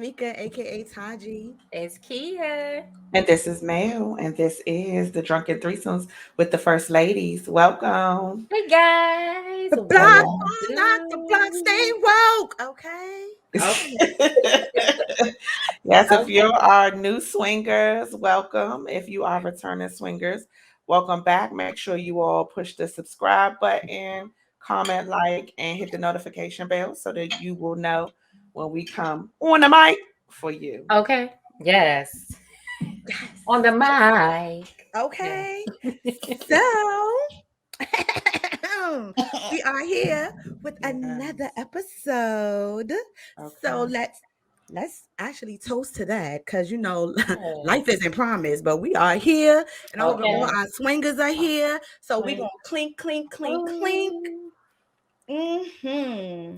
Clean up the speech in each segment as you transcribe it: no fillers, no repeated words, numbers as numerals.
Meika AKA Taji. It's Kia. And this is Mel, and this is the Drunken Threesomes with the First Ladies. Welcome. Hey guys, The what block, it Hello. not the block, stay do? woke. Okay. Yes, if you Okay. are new swingers, welcome. If you are returning swingers, welcome back. Make sure you all push the subscribe button, comment, like, and hit the notification bell so that you will know when we come on the mic for you. Okay. Yes. On the Yes. mic. Yeah. Okay. So we are here with another Yes. episode. So Okay. let's actually toast to that because Yes. life isn't promised, but we are here and all Okay. Okay. our swingers are here. So we Clink. gonna clink, clink, clink, clink. Oh. hmm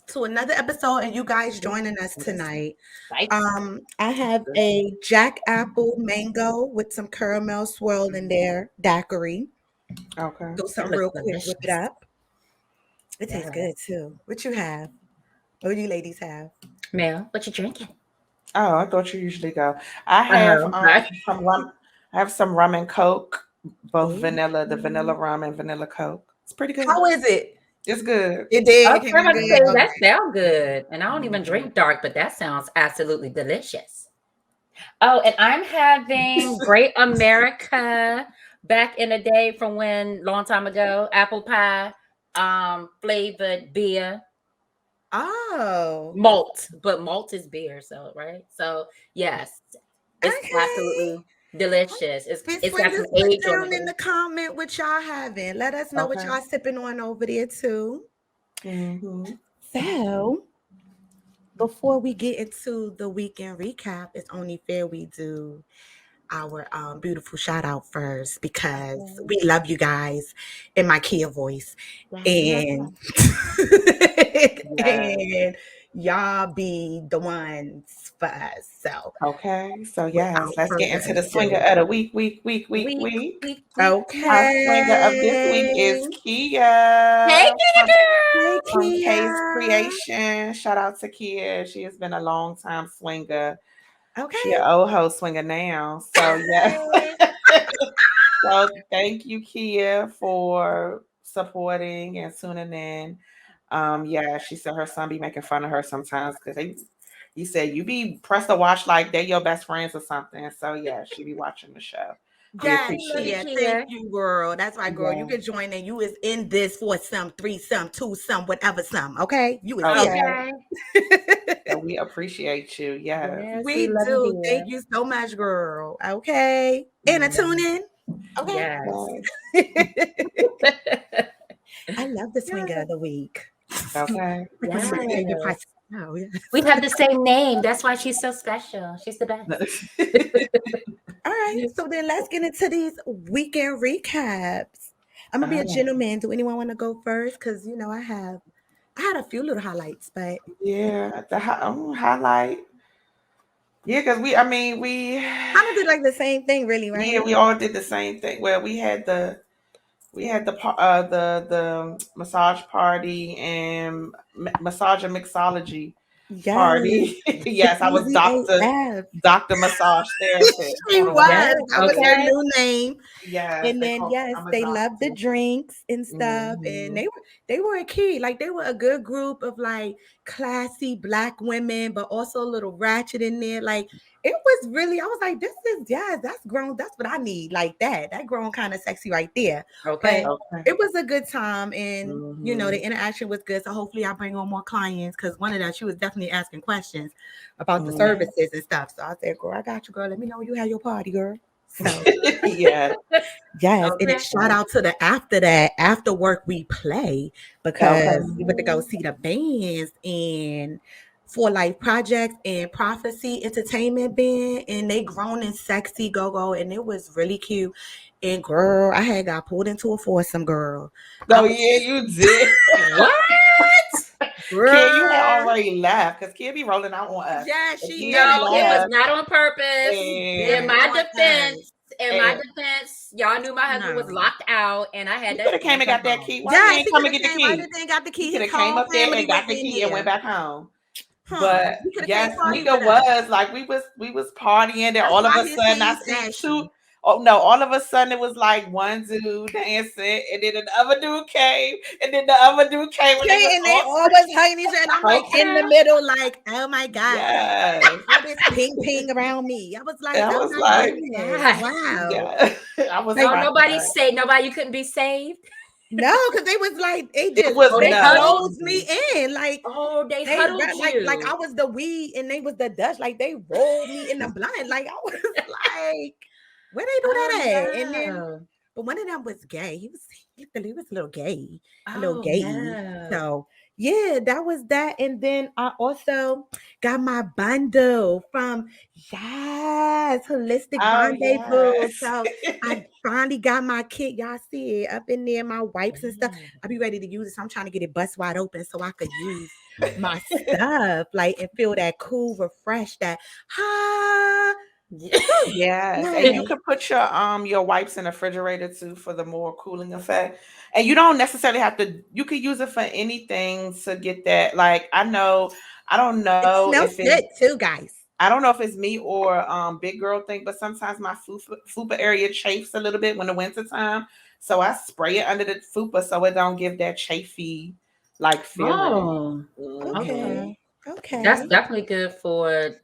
To another episode, and you guys joining us tonight. Right. I have a Jack Apple mango with some caramel swirl in there, daiquiri. Okay. Do That something looks real quick, whip it delicious. up. It tastes Yeah. good too. What you have? What do you ladies have? Mel, what you drinking? Oh, I thought you usually go. I have Right. some rum. I have some rum and coke, both Oh, vanilla, the vanilla rum and vanilla coke. It's pretty good. how is it? It's good. It did. It Okay, came I'm out about to say good. that Okay. sounds good. And I don't even Mhm. drink dark, but that sounds absolutely delicious. Oh, and I'm having Great America back in the day from when long time ago, apple pie, flavored beer, Oh, malt, but malt is beer, so right. So yes, it's okay. absolutely delicious. Big It's got some swingers, put age on down it. in the comment what y'all having. Let us know what Okay. y'all sipping on over there too. Mm-hmm. So, before we get into the weekend recap, it's only fair we do our beautiful shout out first because Okay. we love you guys in my Kia voice. Yes, we love And that. Yeah. and y'all be the ones for us. So Okay. So yes, without let's get further into the swinger ado. of the week. Week, week, week, week. Our swinger of this week is Okay. Hey, Kia kitty Hey girl. from K's Kia. Creation. Shout out to Kia. She has been a long time swinger. She an Okay. old ho swinger now. So yeah. Hey. So thank you, Kia, for supporting and tuning in. Yeah, she said her son be making fun of her sometimes because you said you be press the watch like they your best friends or something. So yeah, she be watching the show. We Yes, We love you, appreciate Kia. Thank Kia. you, girl. That's right, girl. You you. can join in. You is in this for some, three, some, two, some, whatever, some. Okay. You is Yeah. here. Okay. Okay. So we appreciate you. Yes. Yes, we We love you, do. Thank dear. you so much, girl. Okay. And a Mhm. tune in. Okay. Yes. Yes. I love the swinger Yes. of the week. Okay. In your Yes. pocket. Oh, yes. We have the same name. That's why she's so special. She's the best. All right. So then let's get into these weekend recaps. I'm gonna be a All right. gentleman. Do anyone want to go first? Because I had a few little highlights, but Yeah. The highlight. Yeah, because kind of did like the same thing, really, yeah, right? we all did the same thing. Well, we had the massage party and massage and mixology Yes. party. Yes, I was Easy AF. Doctor Massage Therapist. She On a while. Yes. was. That was her Okay. new name. Yes, And they then call yes, I'm a they loved the doctor. drinks and stuff. And Hmm. they were a key. Like they were a good group of like classy black women, but also a little ratchet in there. Like it was really, I was like, this is yes, that's grown. That's what I need. Like that. That grown kind of sexy right there. But Okay. Okay. it was a good time and Hmm. the interaction was good. So hopefully I bring on more clients because one of them, she was definitely asking questions about the Hmm. services and stuff. So I said, girl, I got you, girl. Let me know when you have your party, girl. So Yeah. yes, and then Okay. shout out to the after work we play Okay. because we went to go see the bands and for Life Projects and Prophecy Entertainment Band and they grown and sexy go and it was really cute. And girl, I had got pulled into a foursome, girl. I Oh was yeah, you did. What? Kid, you had girl. already left because Kid be rolling out on us. Yeah, But she Kid did. No, it was left not on purpose. She did In and it my on us. defense, and y'all knew my husband was No. locked out, and I had you could to have came and come got that home. key. Why you Yes, ain't he come could and have get the came right key? in there and got the You key. could His have came whole up there family and got was the in key and there. went back home. But We could have came yes, party Mika with us. was like we was partying, and That's all of why a his sudden I name's see two. Ashley. Oh no! All of a sudden it was like one dude dancing, and then another dude came, and then the other dude came, and they Okay, was and they all always hugging each other. And I'm like in the okay. middle, like, oh my God. Yes, All this ping ping around me. I was and like, I oh was my Oh like, my goodness. God. Wow. yeah, I was Like, So cracking nobody up. saved. Nobody. You couldn't be saved. no, because they was like, It was Oh, they they huddled. no. closed me in. Like Oh, they they huddled like I you. was the weed and they was the Dutch. Like they rolled me in the blind. Like I was like, where they do Oh that at? And then no. but one of them was gay. He was a little gay, a little Oh gay. no. So yeah, that was that. And then I also got my bundle from Holistic Oh Rendezvous. yes. So I finally got my kit. Y'all see it up in there, my wipes and stuff. I be ready to use it. So I'm trying to get it bust wide open so I could use my stuff, like and feel that cool, refresh that Yes, and you yes. can put your wipes in the refrigerator too for the more cooling effect. And you don't necessarily have to. You could use it for anything to get that. Like I don't It know smells if it's good too, guys. I don't know if it's me or big girl thing, but sometimes my fupa area chafes a little bit when the winter time. So I spray it under the fupa so it don't give that chafy like feeling. Oh, Hmm. Okay. okay. That's Okay. definitely good for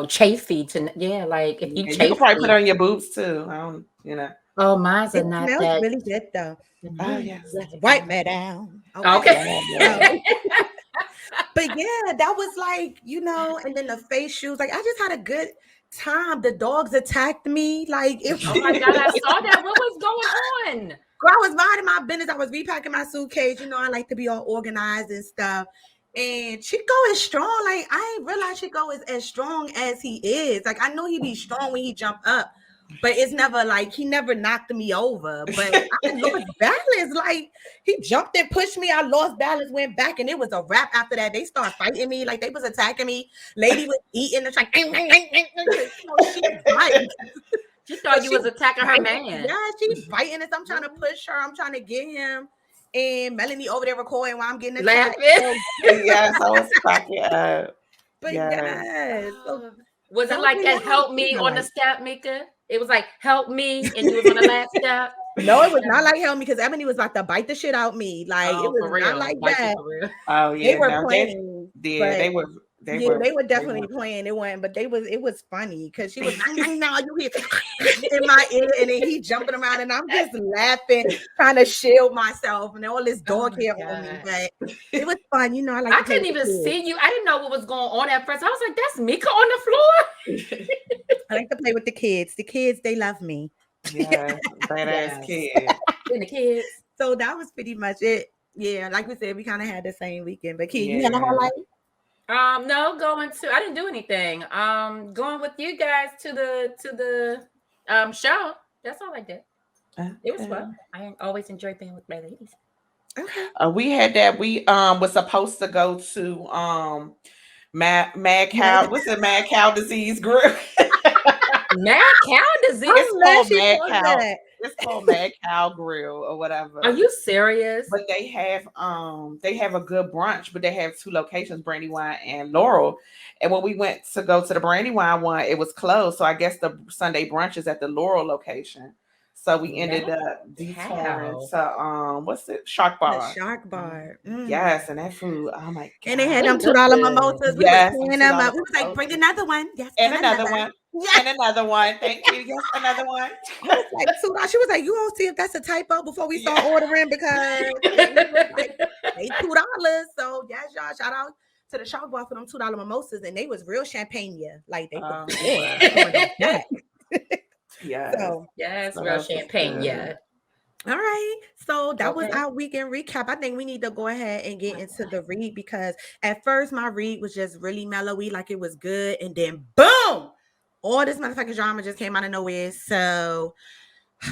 chafy to like if you And you could probably put it chafy. on your boobs too. I don't. Oh, mine's are It not smells that. really good though. Oh yes. Wipe me down. Okay. Okay. Yeah. So, but yeah, that was like, and then the face shoes. Like I just had a good time. The dogs attacked me. Like it Oh my God, I saw that. What was going on? Girl, I was minding my business. I was repacking my suitcase. I like to be all organized and stuff. And Chico is strong. Like, I ain't realized Chico is as strong as he is. Like, I know he be strong when he jump up, but it's never like he never knocked me over. But I lost balance. Like, he jumped and pushed me. I lost balance, went back, and it was a wrap after that. They started fighting me. Like, they was attacking me. Lady was eating. It's like, she bites. She So thought you she was attacking her biting. man. Yeah, she biting us. I'm trying to push her. I'm trying to get him. And Melanie over there recording while I'm getting attacked. Laughing. So, Yes, I was cracking up. but Yes. yes. So Oh. Was it those like were that your help me on the highlights. step, Mika? It was like help me and you was on the last step. No, it was not like help me because Ebony was about to bite the shit out me. Like it Oh, was for not real. like Bite you that. for real. Oh They yeah, were no, playing, yeah, but they yeah, were, they were they definitely were. playing. It wasn't, but it was funny because she was no, you hear in my ear, and then he jumping around, and I'm just laughing, trying to shield myself, and all this Oh dog my hair on me. God. But it was fun. I like I to play couldn't with the even kids. see you. I didn't know what was going on at first. I was like, that's Mika on the floor. I like to play with the kids. The kids, they love me. Yes, badass Yes. kid. And the kids. So that was pretty much it. Yeah, like we said, we kind of had the same weekend. But kid, you had a Yeah. highlight? No, I didn't do anything. Going with you guys to the show. That's all I did. It was Okay. fun. I always enjoy being with my ladies. Okay. We had that. We was supposed to go to mad Yeah. cow. What's the mad cow disease group? Mad cow disease. It's I'm glad called she Mad called Cow. that. It's called Mad Cow Grill or Are whatever. you serious? But they have a good brunch, but they have two locations, Brandywine and Laurel. And when we went to go to the Brandywine one, it was closed. So I guess the Sunday brunch is at the Laurel location. So we ended Mad up detouring cow. to what's it? Shark The Bar. shark bar. Mm. Yes, and that food, oh my And they God. had them It $2 looked good. mimosas. We was Yes, and paying them $2 up. We was like, bring mimosas. another one. Yes, And and another another. one. Yes. And another one. Thank you. Yes, another one. I was like, $2. She was like, you won't see if that's a typo before we start Yeah. ordering because and we was like, they $2. So yes, y'all shout out to the shark bar for them $2 mimosas. And they was real champagne. Like they was They good. were. Pouring them back. Yes. So Yes, So real that was champagne. good. Yeah. all right. So that was Okay. our weekend recap. I think we need to go ahead and get into the read because at first my read was just really mellowy, like it was good. And then boom, all this motherfucking drama just came out of nowhere. So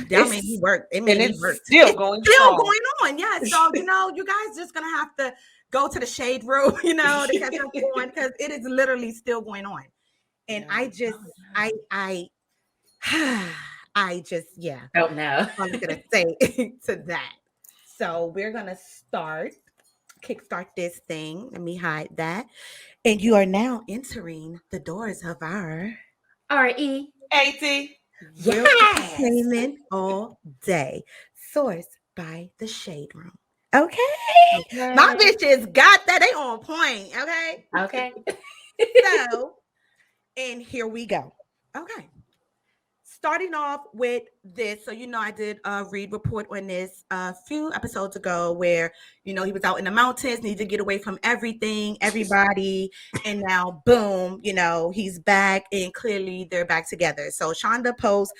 that made me It's work. It made and me it's work. still It's going still strong. going on. Yeah. So, you guys just going to have to go to the shade room, to catch up on because it is literally still going on. And Yeah. I just, I just, yeah. Oh no. I'm going to say to that. So we're going to start kickstart this thing. Let me hide that. And you are now entering the doors of our R.E.A.D. 80. real Yes. entertainment all day. Sourced by the Shade Room. Okay. My Okay. bitches got that. They on point. Okay. Okay. So, and here we go. Okay. Starting off with this, so I did a read report on this a few episodes ago, where he was out in the mountains, needed to get away from everything, everybody, and now boom, he's back, and clearly they're back together. So Shonda posts,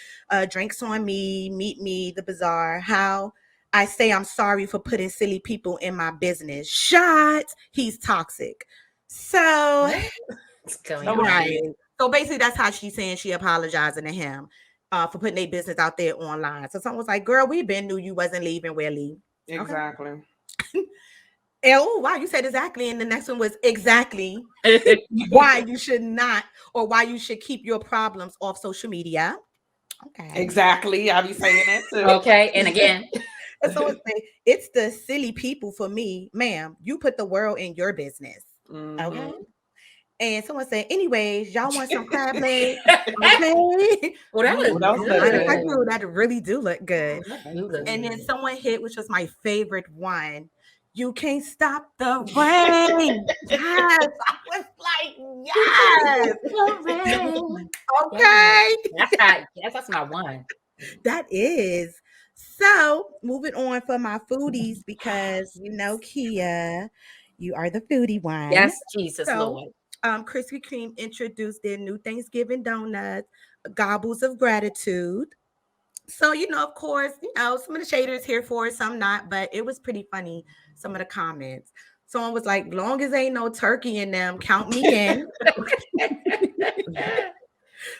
"Drinks on me, meet me, the bazaar. How I say I'm sorry for putting silly people in my business. Shots, he's toxic." So What's going So was on? right. she. So basically, that's how she's saying she apologizing to him for putting their business out there online. So someone was like, "Girl, we been knew you wasn't leaving. We're leaving." Okay. Exactly. And, oh, wow, you said exactly. And the next one was exactly why you should not, or why you should keep your problems off social media. Okay. Exactly. I'll be saying that too. Okay. And again. And someone say, "It's the silly people for me, ma'am. You put the world in your business." Okay. Mm-hmm. And someone said, "Anyways, y'all want some crab legs?" Okay. Well, that Ooh, was those look Honest, I good. do. good. That really do look good. That do look And then good. someone hit, which was my favorite one. "You can't stop the rain." Yes. I was like, You can't yes. stop the rain. Yes. Okay. That's my one. That is. So moving on for my foodies, because Kia, you are the foodie one. Yes, Jesus So Lord. Krispy Kreme introduced their new Thanksgiving donuts, gobbles of gratitude. So, of course, some of the shaders here for it, some not, but it was pretty funny, some of the comments. Someone was like, "Long as ain't no turkey in them, count me in."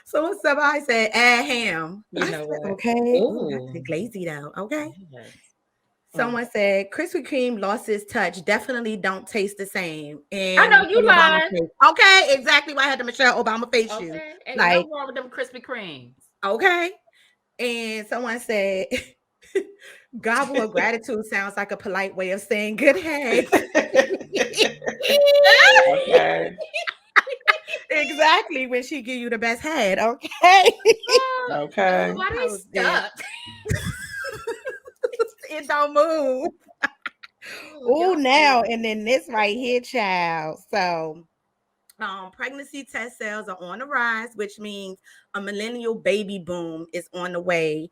So somebody said, "Add ham." You I know said, what? "Okay." Oh, that's Ooh. the glazy though. Okay. Yes. Mm. Someone said, "Krispy Kreme lost its touch. Definitely don't taste the same." I And know you Michelle Obama lying. face. Okay, exactly why I had the Michelle Obama face you. Okay. Ain't Like, nothing wrong with them Krispy Kremes. okay. And someone said, "Gobble of gratitude sounds like a polite way of saying good head." Okay. Exactly, when she give you the best head. Okay. Oh, oh, Okay. why I was they dead. stuck? It don't move. Oh, Oh, y'all now, funny. and then this right here, child. So pregnancy test sales are on the rise, which means a millennial baby boom is on the way.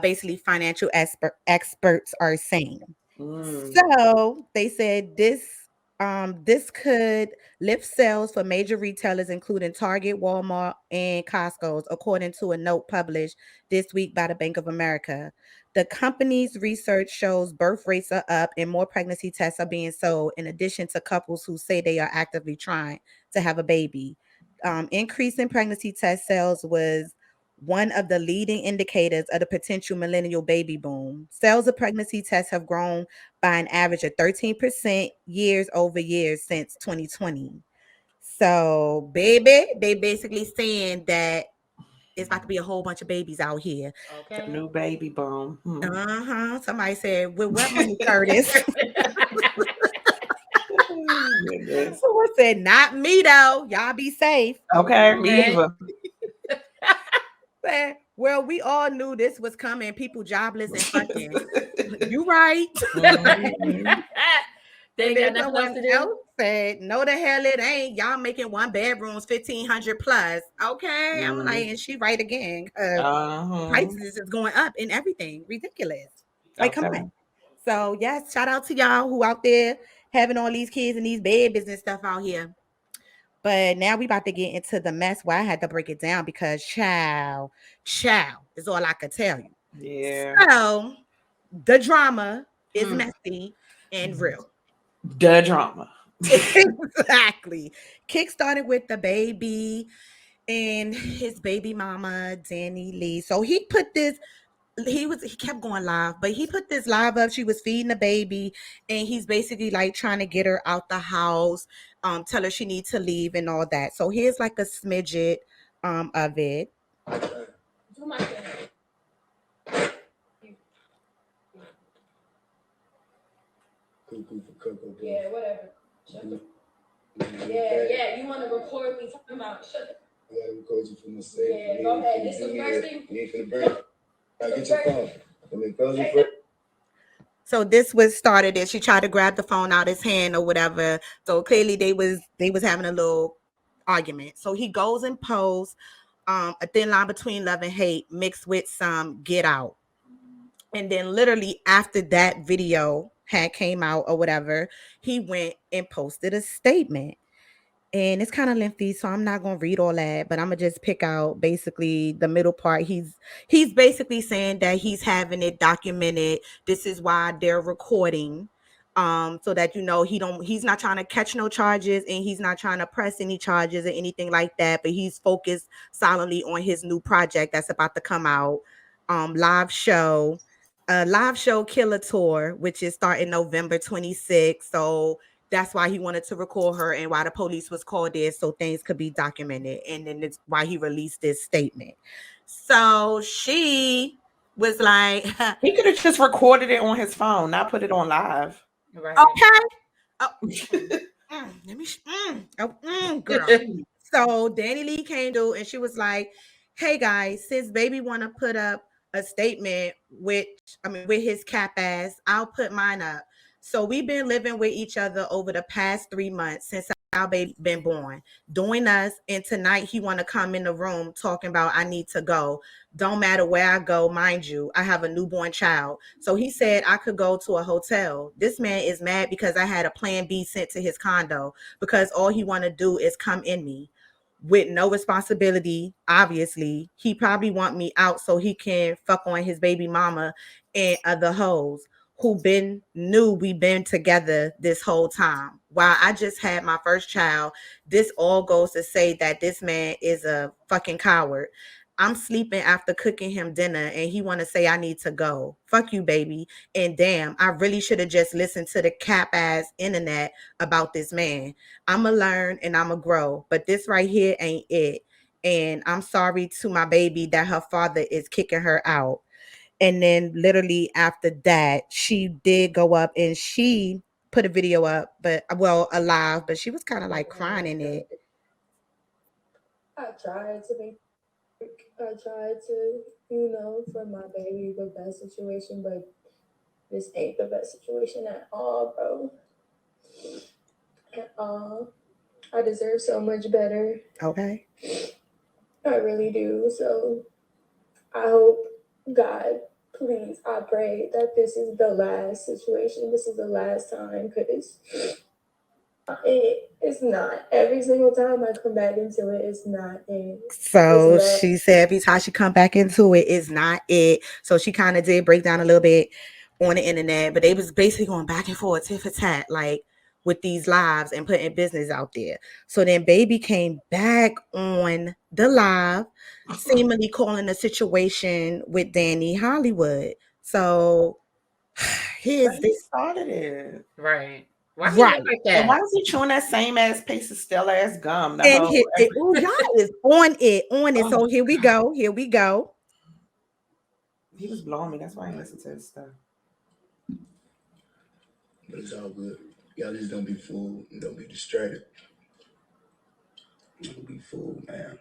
Basically, financial experts are saying. Mm. So they said this could lift sales for major retailers, including Target, Walmart, and Costco's, according to a note published this week by the Bank of America. The company's research shows birth rates are up and more pregnancy tests are being sold, in addition to couples who say they are actively trying to have a baby. Increase in pregnancy test sales was one of the leading indicators of the potential millennial baby boom. Sales of pregnancy tests have grown by an average of 13% years over years since 2020. So, baby, they basically saying that it's about to be a whole bunch of babies out here. The Okay. new baby boom. Hmm. Somebody said, "With what money, Curtis?" Goodness. Someone said, "Not me, though. Y'all be safe." Okay, me Okay. either. Said, "Well, we all knew this was coming. People jobless and fucking." You right. Mhm. They And ain't got then nothing else someone to do. else said, "No, the hell it ain't. Y'all making one bedrooms 1,500 plus." Okay. I'm like, Mm. and she right again, because Uh-huh. prices is going up and everything. Ridiculous. Like, come Okay. on. So yes, shout out to y'all who out there having all these kids and these babies and stuff out here. But now we about to get into the mess where I had to break it down, because chow is all I could tell you. Yeah. So the drama is Mm. messy and real. The drama. Exactly. Kick started with the baby and his baby mama, Danny Lee. So he kept going live, but he put this live up. She was feeding the baby, and he's basically like trying to get her out the house, tell her she needs to leave and all that. So here's like a smidget of it. Cuckoo for Cocoa Puff. Yeah, whatever. Yeah. You want to record me talking about shut I gotta record you for my sake. Yeah, go ahead. This some thirsty. You ain't finna burn. Now get your phone. Let me throw you first. So this was started and she tried to grab the phone out his hand or whatever. So clearly they was having a little argument. So he goes and posts a thin line between love and hate mixed with some get out. And then literally after that video had came out or whatever, he went and posted a statement. And it's kind of lengthy, so I'm not gonna read all that, but I'm gonna just pick out basically the middle part. He's basically saying that he's having it documented. This is why they're recording, so that he's not trying to catch no charges and he's not trying to press any charges or anything like that. But he's focused solidly on his new project that's about to come out, live show Killer Tour, which is starting November 26th. So that's why he wanted to record her and why the police was called there so things could be documented. And then it's why he released this statement. So she was like, He could have just recorded it on his phone, not put it on live. Right. okay. Let me, girl. So Danny Lee came to and she was like, hey guys, since baby want to put up a statement with his cap ass, I'll put mine up. So we've been living with each other over the past 3 months since our baby been born, doing us. And tonight he want to come in the room talking about I need to go. Don't matter where I go, mind you, I have a newborn child. So he said I could go to a hotel. This man is mad because I had a plan B sent to his condo because all he want to do is come in me with no responsibility. Obviously, he probably want me out so he can fuck on his baby mama and other hoes who knew we been together this whole time. While I just had my first child, this all goes to say that this man is a fucking coward. I'm sleeping after cooking him dinner and he want to say I need to go. Fuck you, baby. And damn, I really should have just listened to the cap ass internet about this man. I'ma learn and I'ma grow, but this right here ain't it. And I'm sorry to my baby that her father is kicking her out. And then literally after that, she did go up and she put a video up, alive, but she was kind of like crying in it. I tried to, for my baby, the best situation, but this ain't the best situation at all, bro. At all. I deserve so much better. Okay. I really do. So I hope, God, please, I pray that this is the last situation. This is the last time, because it's not. Every single time I come back into it, it's not. So she said every time she come back into it, it's not it. So she kind of did break down a little bit on the internet, but they was basically going back and forth, tit for tat, like with these lives and putting business out there. So then baby came back on the live, seemingly calling the situation with Danny Hollywood. So here's this. Started it. Right. Why he look like that? And why is he chewing that same ass piece of stale ass gum? And y'all is on it. So here we go. He was blowing me. That's why I ain't listen to his stuff. But it's all good. Y'all just don't be fooled and don't be distracted. Don't be fooled, man.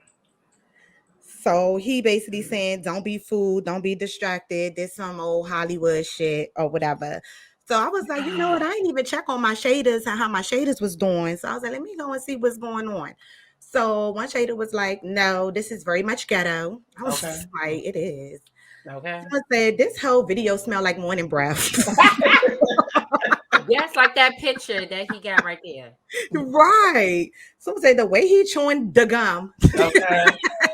So he basically saying, don't be fooled, don't be distracted. There's some old Hollywood shit or whatever. So I was like, you know what? I didn't even check on my shaders and how my shaders was doing. So I was like, let me go and see what's going on. So one shader was like, no, this is very much ghetto. I was just like, it is. Okay. So I said, this whole video smelled like morning breath. Yes, like that picture that he got right there. Right. So I said, the way he chewing the gum. Okay.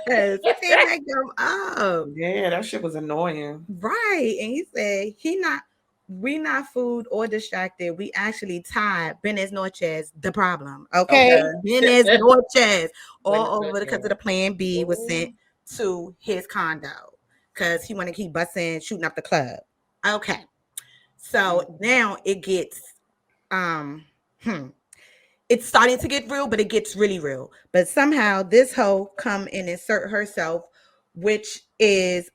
That gum up. Yeah, that shit was annoying. Right. And he said, we not fooled or distracted. We actually tied Buenas noches, the problem. Okay. Buenas noches. All over because of the plan B was sent to his condo. Because he want to keep busting, shooting up the club. Okay. So now it gets it's starting to get real, but it gets really real. But somehow this hoe come and insert herself, which is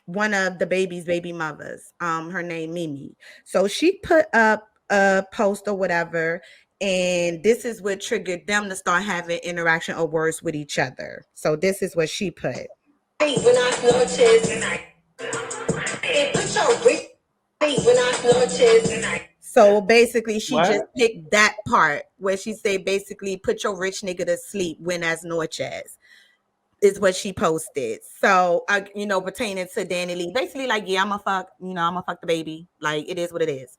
one of the baby's baby mothers. Her name Mimi. So she put up a post or whatever, and this is what triggered them to start having interaction or words with each other. So this is what she put. Buenas noches. Put your brick. Buenas noches. So basically, she just What? picked that part where she said, basically, put your rich nigga to sleep. Buenas noches is what she posted. So, pertaining to Danny Lee, basically, like, yeah, I'm a fuck, I'm gonna fuck the baby. Like, it is what it is.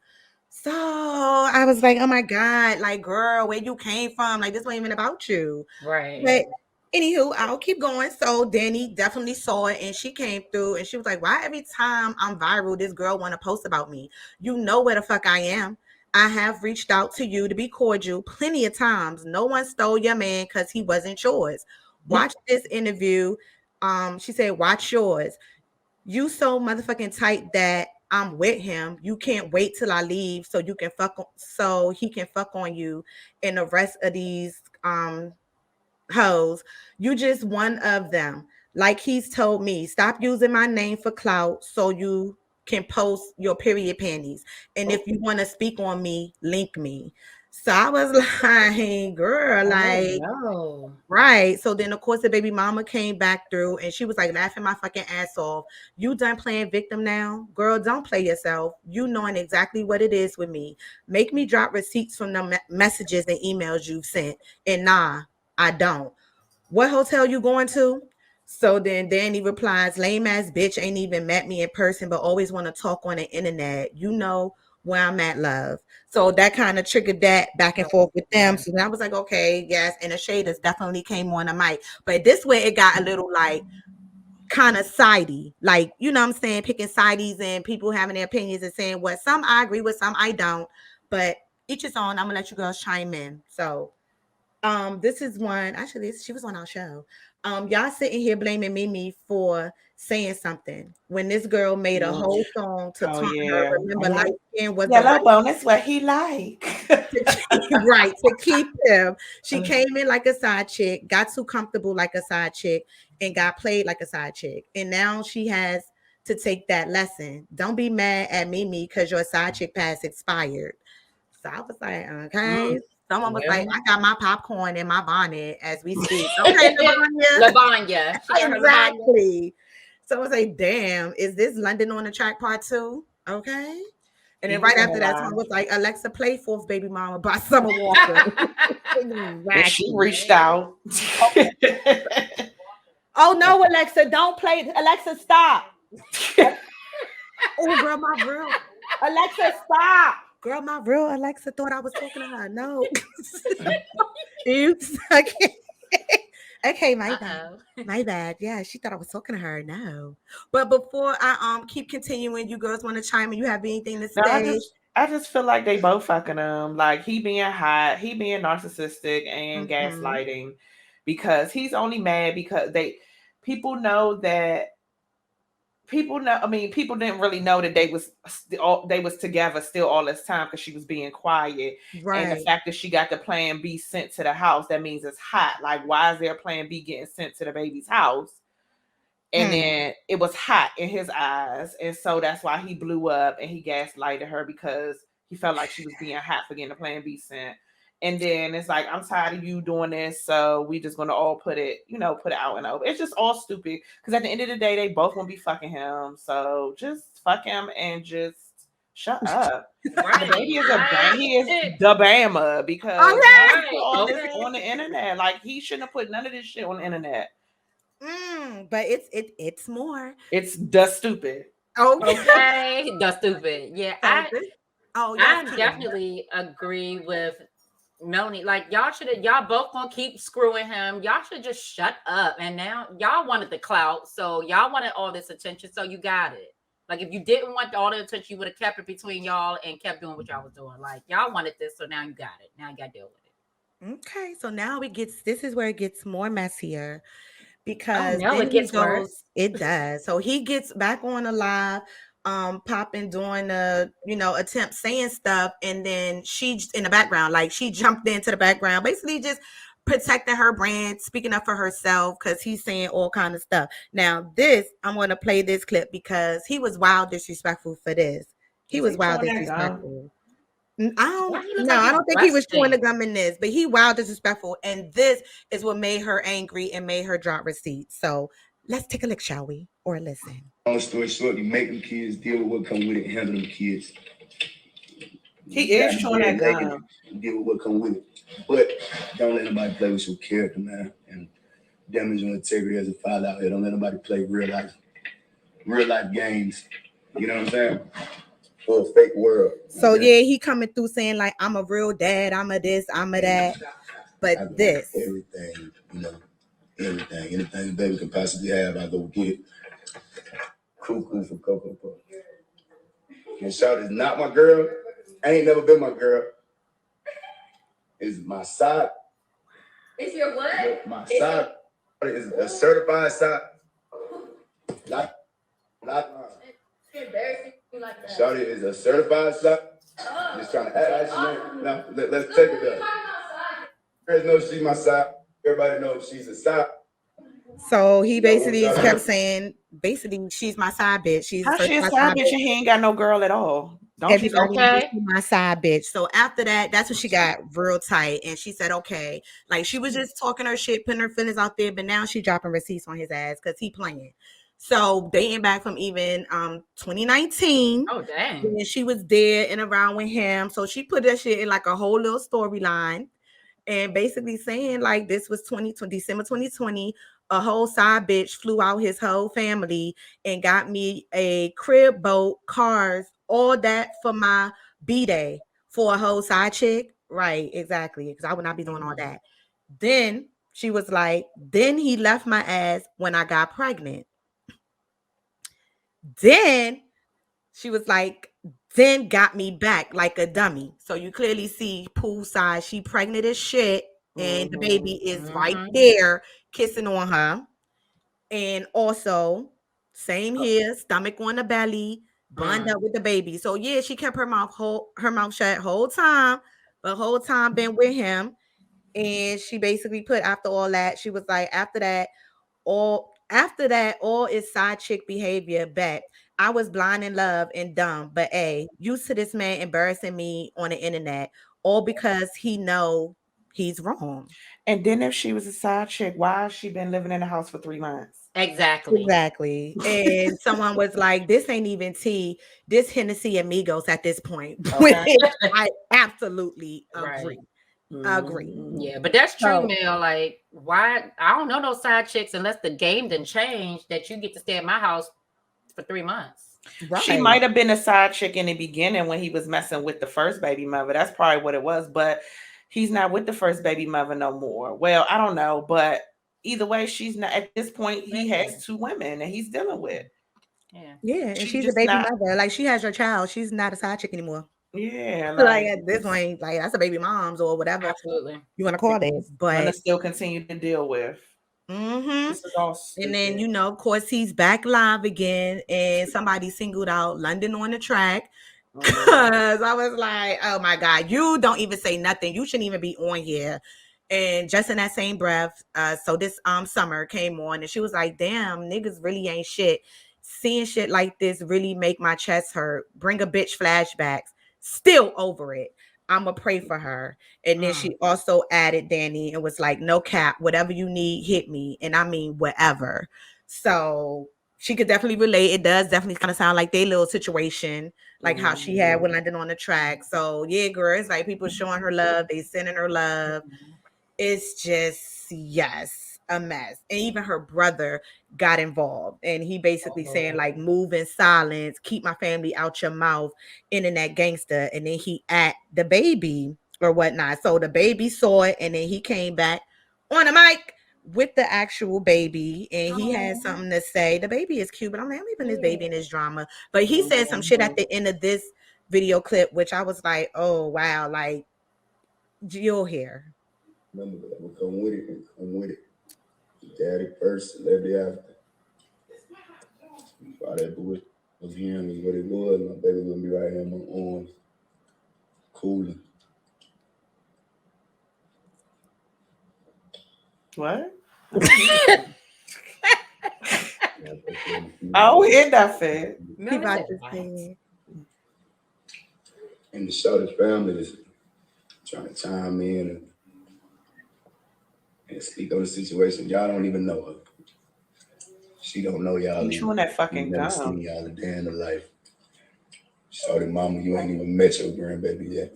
So I was like, oh my God, like, girl, where you came from? Like, this wasn't even about you. Right. But anywho, I'll keep going. So Danny definitely saw it and she came through and she was like, why every time I'm viral, this girl want to post about me? You know where the fuck I am. I have reached out to you to be cordial plenty of times. No one stole your man because he wasn't yours. Watch this interview. She said, watch yours. You so motherfucking tight that I'm with him. You can't wait till I leave so you can so he can fuck on you and the rest of these hoes. You just one of them. Like he's told me, stop using my name for clout so you can post your period panties. And if you want to speak on me, link me. So I was like, girl, like, no. right. So then, of course, the baby mama came back through and she was like laughing my fucking ass off. You done playing victim now? Girl, don't play yourself. You knowing exactly what it is with me. Make me drop receipts from the messages and emails you've sent. And nah, I don't. What hotel you going to? So then Danny replies, lame ass bitch ain't even met me in person, but always want to talk on the internet. You know where I'm at, love. So that kind of triggered that back and forth with them. So then I was like, okay, yes. And the shaders definitely came on the mic. But this way it got a little like kind of sidey, like, you know what I'm saying, picking sides and people having their opinions and saying what some I agree with, some I don't. But each is on. I'm gonna let you girls chime in. So this is one, actually, she was on our show. Y'all sitting here blaming Mimi for saying something when this girl made a whole song to Oh taunt her. yeah. Remember, light skin was the Yellow right bonus what he like. right to keep him. She came in like a side chick, got too comfortable like a side chick, and got played like a side chick. And now she has to take that lesson. Don't be mad at Mimi because your side chick pass expired. So I was like, okay. Someone was like, I got my popcorn in my bonnet as we speak. Okay, Lavanya. Lavanya. She got her Exactly. Someone say, damn, is this London on the Track Part 2? Okay. And then right after that, someone was like, Alexa, play Fourth Baby Mama by Summer Walker. And she reached out. Oh no, Alexa, don't play it. Alexa, stop. Oh, girl, my real Alexa, stop. Girl, my real Alexa thought I was talking to her. No. Oops. Okay. Okay, my bad. My bad. Yeah, she thought I was talking to her. No. But before I keep continuing, you girls want to chime in? You have anything to say? No, I just feel like they both fucking him. Like he being hot, he being narcissistic and gaslighting, because he's only mad because people know that people know. I mean, people didn't really know that they was together still all this time because she was being quiet. Right. And the fact that she got the plan B sent to the house, that means it's hot. Like, why is there plan B getting sent to the baby's house? And then it was hot in his eyes. And so that's why he blew up and he gaslighted her because he felt like she was being hot for getting the plan B sent. And then it's like, I'm tired of you doing this. So we just going to all put it out and over. It's just all stupid. Because at the end of the day, they both going to be fucking him. So just fuck him and just shut up. Right. The baby is he is the Bama because all this on the internet. Like, he shouldn't have put none of this shit on the internet. But it's more. It's the stupid. Okay, the stupid. Yeah, I definitely agree with Melanie. Like, y'all both gonna keep screwing him. Y'all should just shut up. And now y'all wanted the clout, so y'all wanted all this attention, so you got it. Like, if you didn't want all the attention, you would have kept it between y'all and kept doing what y'all was doing. Like, y'all wanted this, so now you got it. Now you got to deal with it. Okay, so now this is where it gets more messier. Because then it gets worse. It does. So he gets back on the live, popping, doing attempt saying stuff, and then she in the background, like she jumped into the background, basically just protecting her brand, speaking up for herself because he's saying all kind of stuff. Now, this, I'm going to play this clip because he was wild disrespectful for this. He Is was he wild chewing that gum? disrespectful. Why he look like I he's don't think he was chewing the rusting? gum in this, but he wild disrespectful. And this is what made her angry and made her drop receipts. So let's take a look, shall we? Or listen. Long story short, you make them kids deal with what come with it and handle them kids. He is chewing that gum. Deal with what come with it. But don't let nobody play with your character, man. And damage your integrity as a father out here. Don't let nobody play real life games. You know what I'm saying? For a fake world. So yeah, he coming through saying like, I'm a real dad, I'm a this, I'm a that. But this. Everything, you know, everything. Anything the baby can possibly have, I go get it. Cuckoo for Cocoa Puff. And Shout is not my girl. Ain't never been my girl. Is my side. It's your what? My side is a certified side. Not Embarrassing you like that. Shawty is a certified side. Just trying to act like she ain't. No, let's take it there. Everybody knows she's my side. Everybody knows she's a side. So he basically kept saying, basically, she's my side bitch. She's How she a my side bitch and he ain't got no girl at all? Don't you Everybody say? knows Okay. she's my side bitch. So after that, that's when she got real tight. And she said, okay. Like she was just talking her shit, putting her feelings out there, but now she dropping receipts on his ass because he playing. So dating back from even 2019. Oh dang. When she was there and around with him. So she put that shit in like a whole little storyline and basically saying like this was December 2020. A whole side bitch flew out his whole family and got me a crib, boat, cars, all that for my B-day for a whole side chick. Right, exactly. Because I would not be doing all that. Then she was like, then he left my ass when I got pregnant. Then she was like, then got me back like a dummy. So you clearly see poolside, she pregnant as shit, and the baby is right there kissing on her. And also, same here, stomach on the belly, bunned up with the baby. So yeah, she kept her mouth shut whole time, but whole time been with him. And she basically put after all that, she was like, all is side chick behavior back. I was blind in love and dumb, but used to this man embarrassing me on the internet, all because he know he's wrong. And then if she was a side chick, why has she been living in the house for 3 months? Exactly. And someone was like, this ain't even tea. This Hennessy Amigos at this point. Okay. I absolutely agree. Right. Agree. Yeah, but that's true, So- Mel. Like, why? I don't know those side chicks unless the game done changed that you get to stay at my house for 3 months. Right. She might have been a side chick in the beginning when he was messing with the first baby mother. That's probably what it was. But he's not with the first baby mother no more. Well, I don't know. But either way, she's not at this point. He has 2 women and he's dealing with. Yeah, and She's she's a just baby not- mother. Like she has your child. She's not a side chick anymore. Yeah, Like at this point, like that's a baby mom's or whatever Absolutely. you want to call it. gonna But still continue to deal with. This is all stupid. and then of course, he's back live again, and somebody singled out London on the track. Cause I was like, oh my God, you don't even say nothing. You shouldn't even be on here. And just in that same breath, so this summer came on and she was like, damn, niggas really ain't shit. Seeing shit like this really make my chest hurt. Bring a bitch flashbacks. Still over it. I'ma pray for her. And then she also added Danny and was like, no cap, whatever you need, hit me. And I mean whatever. So she could definitely relate. It does definitely kind of sound like their little situation, like how she had with London on the track. So yeah, girl, it's like people showing her love, they sending her love. It's just, yes, a mess. And even her brother got involved. And he basically saying, like, move in silence, keep my family out your mouth, internet gangster. And then he at the baby or whatnot. So the baby saw it, and then he came back on the mic with the actual baby, and he had something to say. The baby is cute, but I'm like, I'm leaving this baby in this drama. But he said some shit at the end of this video clip, which I was like, oh wow, like you'll hear. Remember that will come with it and come with it. Daddy first, celebrity after. All that bullshit was him is what it was. My baby gonna be right here in my arms, cooling. What? Oh, in that fit. He about to say. And the Shorty family is trying to chime in and speak on the situation. Y'all don't even know her. She don't know y'all. You chewing that fucking never gum. seen y'all a day in the life. Shorty mama, you ain't even met your grandbaby yet.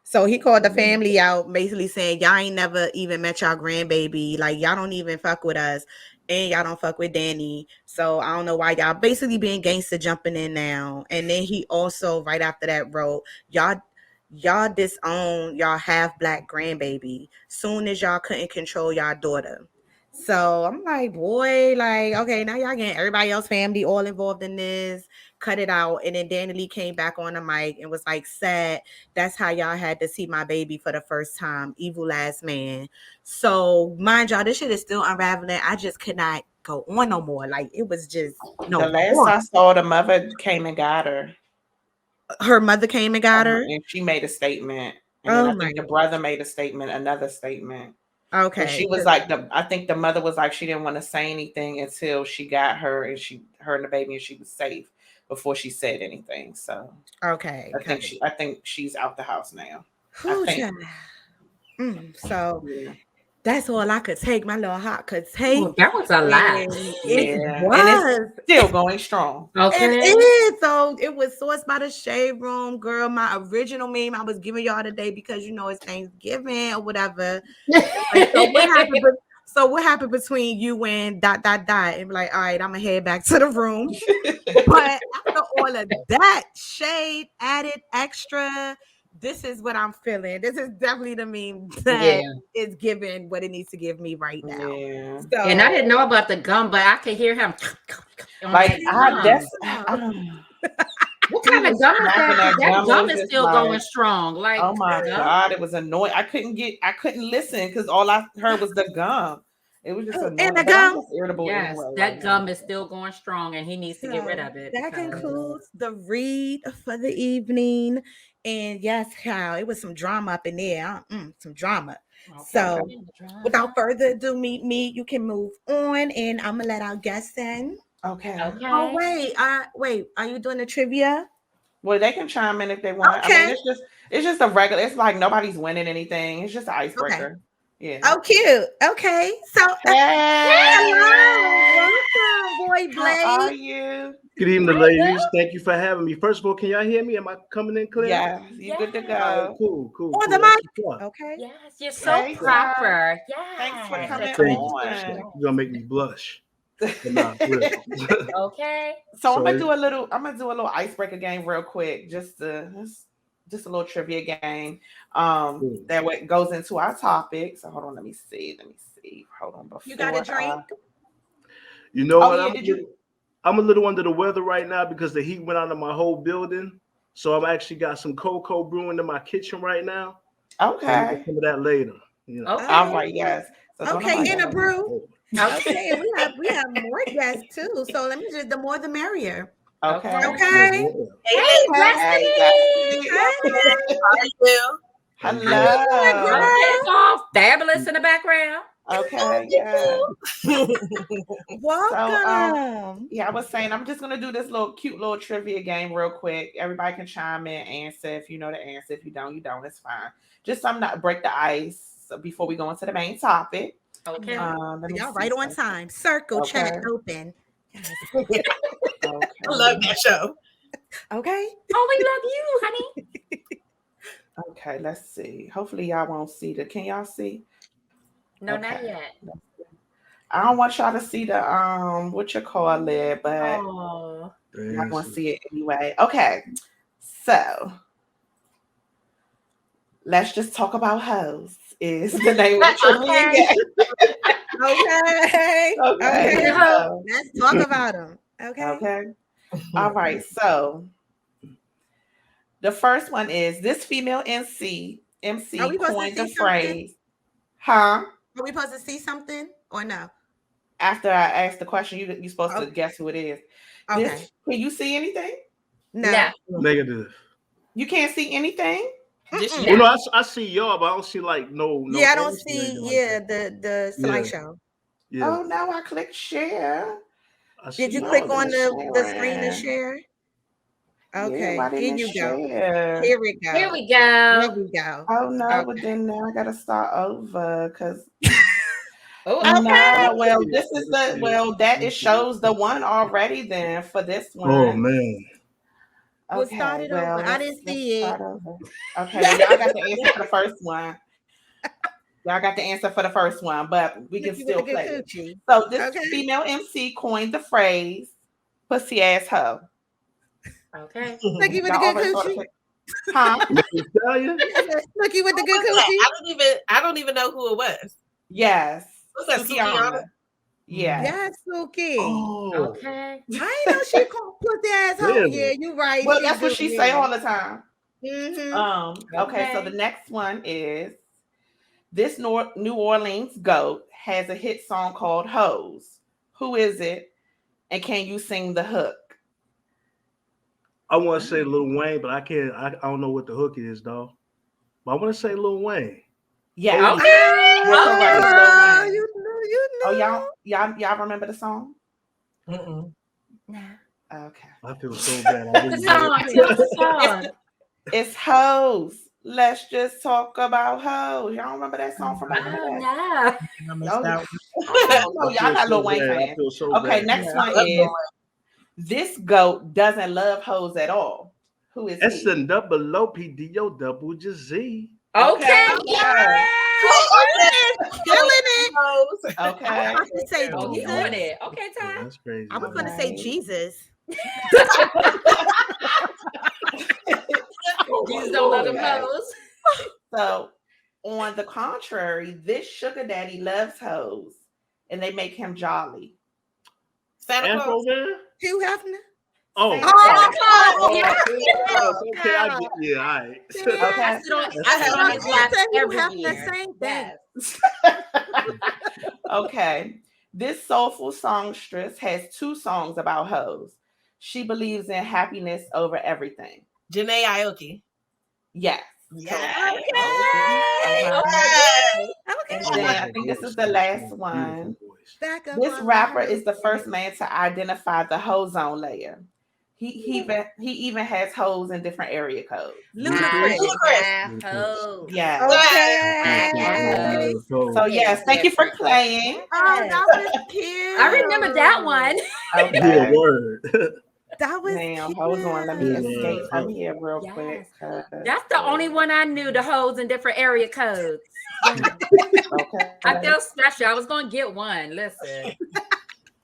So he called the family out, basically saying, y'all ain't never even met y'all grandbaby. Like, y'all don't even fuck with us. And y'all don't fuck with Danny. So I don't know why y'all basically being gangster jumping in now. And then he also, right after that, wrote, y'all disown y'all half black grandbaby soon as y'all couldn't control y'all daughter. So I'm like, boy, like, okay, now y'all getting everybody else family all involved in this. Cut it out. And then Danny Lee came back on the mic and was like, sad. That's how y'all had to see my baby for the first time. Evil ass man. So mind y'all, this shit is still unraveling. I just could not go on no more. Like, it was just no. The last I saw, the mother came and got her. Her mother came and got her, and she made a statement. And then I think the brother made a statement, another statement. Okay. And she was like, I think the mother was like, she didn't want to say anything until she got her and her and the baby, and she was safe before she said anything. So okay, I think she's out the house now. So that's all I could take. My little heart could take. Well, that was a lot. It was. And it's still going strong. Okay. It is. So it was Sourced by the Shade Room, girl. My original meme I was giving y'all today because it's Thanksgiving or whatever. Like, so what happened between you and ... And be like, all right, I'm gonna head back to the room. But after all of that shade added extra, this is what I'm feeling. This is definitely the meme that is giving what it needs to give me right now. Yeah. So, and I didn't know about the gum, but I could hear him. Like, what kind of gum is that? That gum is still going strong. Like, oh my God, it was annoying. I couldn't listen because all I heard was the gum. It was just annoying. And the gum, I'm just irritable. Yes, anyway that gum is still going strong, and he needs to get rid of it. That concludes the read for the evening. And yes, Kyle, it was some drama up in there. Some drama. Okay. So, without further ado, you can move on, and I'm gonna let our guests in. Okay. Oh wait, are you doing the trivia? Well, they can chime in if they want. Okay. I mean, it's just a regular. It's like nobody's winning anything. It's just an icebreaker. Okay. Yeah. Oh, cute. Okay. So, hello, welcome, boy Blake. How are you? Good evening, ladies. Thank you for having me. First of all, can y'all hear me? Am I coming in clear? Yeah, you're good to go. Right, cool. On the mic. Okay. Yes, you're so proper. Yes. Thanks for coming on. You're gonna make me blush. Nah, really. Okay. So I'm gonna do a little icebreaker game real quick, just a little trivia game. That goes into our topic. So hold on, let me see. Hold on, before you got a drink. You know what? I'm a little under the weather right now because the heat went out of my whole building. So I've actually got some cocoa brewing in my kitchen right now. Okay. Some of that later. Okay. All right. Yes. So okay, in a brew. Okay, and we have more guests too. So let me just the more the merrier. Okay. Okay. Hey, Destiny. How are you? Hello. Fabulous in the background. Okay. Yeah. Welcome. So, I was saying I'm just gonna do this cute little trivia game real quick. Everybody can chime in, answer if you know the answer. If you don't, you don't. It's fine. Just something to break the ice before we go into the main topic. Okay. Y'all right on time. Circle chat open. Okay. I love that show. Okay. Oh, we love you, honey. Okay, let's see. Hopefully y'all won't see can y'all see? No, not yet. I don't want y'all to see the what you call it, but y'all want to see it anyway. Okay. So let's just talk about hoes is the name of the trivia game. Okay. Let's talk about them. Okay. All right. So the first one is this female MC coined the phrase. Huh? Are we supposed to see something or no? After I ask the question, you're supposed to guess who it is. Okay. Can you see anything? No. Negative. You can't see anything? Well, no, I see y'all, but I don't see like no. Yeah, I don't posts or see. anything like Yeah, that. the slideshow. Yeah, Oh, now I click share. I Did see you No, click it y'all. on didn't the screen to share. share? Yeah, Okay, why here didn't it you go. share? Here we Here go. we There go. we go. Oh no, but Okay. then now I gotta start over because Oh, Okay. nah. Well, Yeah, this is the that it shows the one already. Then for this Oh one, man. We'll start okay. it over. Well, I let's didn't see it. start over. Okay, well y'all got the answer for the first one. Y'all got the answer for the first one, but we can Snooki with the still good play it. coochie. So this Okay. female MC coined the phrase "pussy ass hoe." okay. Snooki with the Y'all good already saw the coochie. pic- Huh? Italian? Snooki with the Who good was that? coochie. I don't even know who it was. Yes. What's that, Sukiana? Yes. Yes, Snooki. Oh, Okay. I ain't know she called put that ass out. Yeah, really? you right. Well, She that's what do. she say Yeah. all the time. Okay, so the Okay. next one is this New Orleans goat has a hit song called Hose. Who is it? And can you sing the hook? I want to say Lil Wayne, but I can't. I don't know what the hook is, dog. But I want to say Lil Wayne. Yes. Oh, Okay. You're correct. It's Lil Oh, Wayne. you knew. You Oh, knew. y'all remember the song? Nah. Okay. I feel so bad. I What's the really song? did. Tell us the song. It's Hose. Let's just talk about Hose. Y'all remember that song from back in the Oh day? no. I missed Oh, out. no, I y'all feel not so Lil Wayne bad. I fans. feel so Okay, bad. next Yeah, one I love is Lil this goat doesn't love hoes at all. Who is S he? and double O P D O double J Z. Okay. Okay, Yeah. yes. Killing it. Wayne. I was Okay, about to say Oh, he Jesus. on it. Okay, Yeah, Ty. that's crazy. I was all going to say right. Jesus. Jesus don't love them Okay. hoes. So, on the contrary, this sugar daddy loves hoes, and they make him jolly. Santa Afro Claus. man? Hugh Hefner. Oh, Santa Santa Claus. Claus. oh, Yeah. Santa Claus. Okay, I God. get. Yeah, all right. Yeah. Okay. I sit on I his was going lap to say Hugh every Hefner. year. Same thing. Yes. Okay. This soulful songstress has two songs about hoes. She believes in happiness over everything. Janae Aoki. Yes. Yeah. Okay. Uh-huh. Okay. And Okay. then I think this is the last one. Beautiful voice. Stack up This on rapper my is the first head. man to identify the ozone layer. He even has hoes in different area codes. Ludicrous. Ho. Yes. Okay. So yes, thank you for playing. Oh, that was I remember that cute. one. Yeah, Okay. word. That was Now cute. hold on, let me escape Yeah. from here real Yes. quick. That's the only one I knew, the hoes in different area codes. Okay. I feel special. I was going to get one. Listen.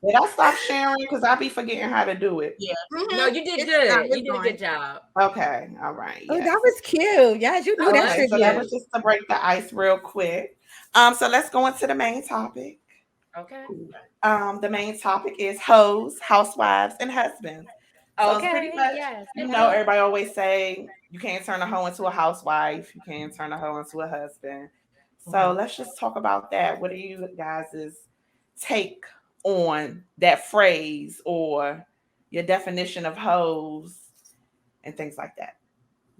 Did I stop sharing? Because I be forgetting how to do it. Yeah. No, you did It's good. fine, You it's did a fine. good job. Okay. All right. Oh, Yes. that was cute. Yes, you knew that Okay. So that trivia. was just to break the ice real quick. So let's go into the main topic. Okay. The main topic is hoes, housewives, and husbands. So it's pretty Okay. much, Yes. everybody always say you can't turn a hoe into a housewife, you can't turn a hoe into a husband. So let's just talk about that. What are you guys' take on that phrase or your definition of hoes and things like that?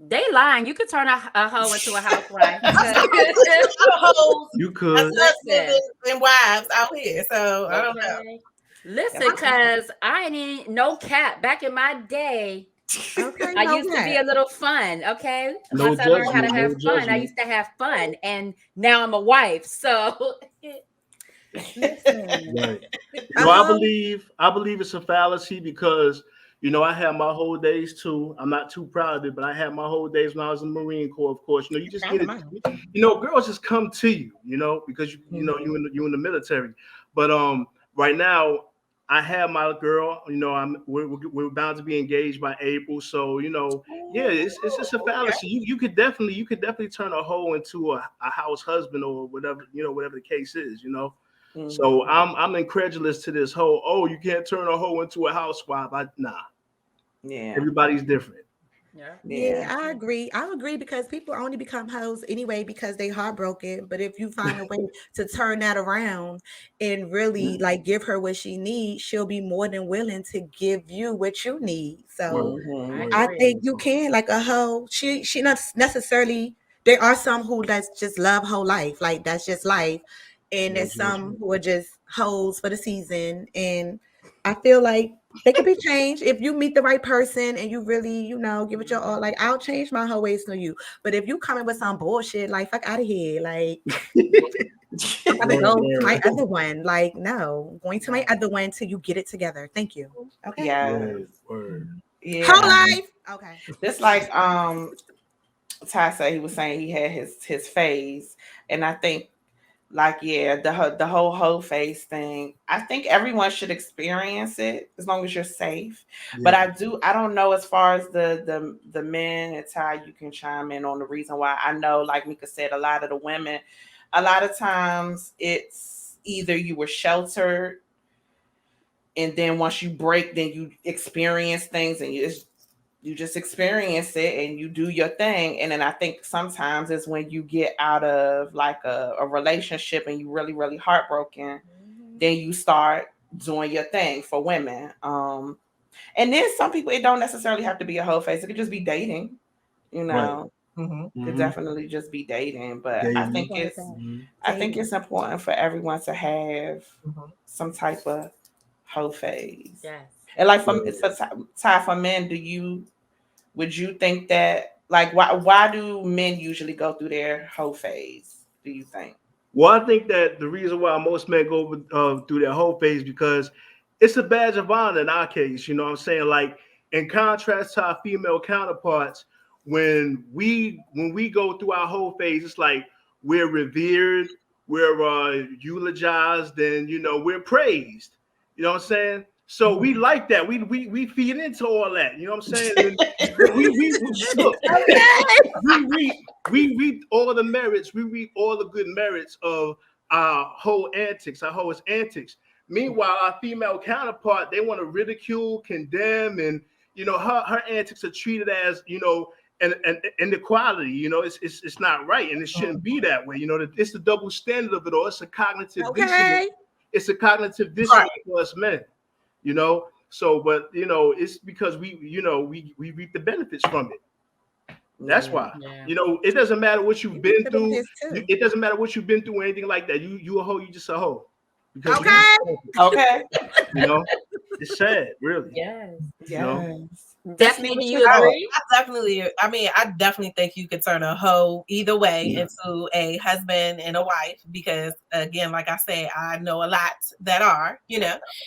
They lying. You could turn a hoe into a housewife. Hoes You as could. husbands and wives out here. So I don't know. Okay. Listen, because I ain't no cap. Back in my day, Okay, I no used to be cap. a little fun. Okay. No Once I learned how to judgment. have No fun, I judgment. used to have fun. And now I'm a wife. So Listen. Right. No, Um, I believe it's a fallacy because I had my whole days too. I'm not too proud of it, but I had my whole days when I was in the Marine Corps. Of course, you just get it. Girls just come to you, because you in the military. But right now I have my girl. We're bound to be engaged by April, so yeah, it's just a fallacy. You could definitely turn a hoe into a house husband or whatever whatever the case is. So I'm incredulous to this whole, you can't turn a hoe into a housewife. Nah. Yeah. Everybody's different. Yeah, I agree. I agree because people only become hoes anyway because they heartbroken. But if you find a way to turn that around and really like give her what she needs, she'll be more than willing to give you what you need. So I think you can like a hoe. She not necessarily. There are some who just love whole life, like that's just life, and there's some who are just hoes for the season. And I feel like they could be changed if you meet the right person and you really, give it your all. Like I'll change my whole ways to you, but if you coming with some bullshit, like fuck out of here, like I'm gonna go to my other one. Like no, I'm going to my other one till you get it together. Thank you. Okay. Yeah. Yeah. Whole life. Okay. Just like Ty said, he was saying he had his phase, and I think like the whole phase thing. I think everyone should experience it as long as you're safe. But I don't know as far as the men, and Ty, you can chime in on the reason why. I know, like Meika said, a lot of the women, a lot of times it's either you were sheltered, and then once you break, then you experience things, and you just experience it and you do your thing. And then I think sometimes it's when you get out of like a relationship and you really, really heartbroken, then you start doing your thing for women. And then some people, it don't necessarily have to be a whole face. It could just be dating, It could definitely just be dating. But I think it's important for everyone to have some type of whole phase. Yes. And like for Ty, for men, would you think that like why do men usually go through their whole phase? Do you think? Well, I think that the reason why most men go through their whole phase because it's a badge of honor in our case. You know what I'm saying? Like in contrast to our female counterparts, when we go through our whole phase, it's like we're revered, we're eulogized, and we're praised. You know what I'm saying? So we like that. We feed into all that. You know what I'm saying? And we look. We reap all the merits. We reap all the good merits of our whole antics, our whole antics. Meanwhile, our female counterpart, they want to ridicule, condemn, and her antics are treated as an inequality. It's not right, and it shouldn't be that way. It's the double standard of it all. It's a cognitive dissonance. It's a cognitive dissonance for us men. So, but it's because we reap the benefits from it. That's why. It doesn't matter what you've been through. It doesn't matter what you've been through or anything like that. You a hoe, you just a hoe. Because okay. It's sad, really. Yes. Destiny, do you agree? I definitely think you could turn a hoe either way into a husband and a wife because, again, like I said, I know a lot that are,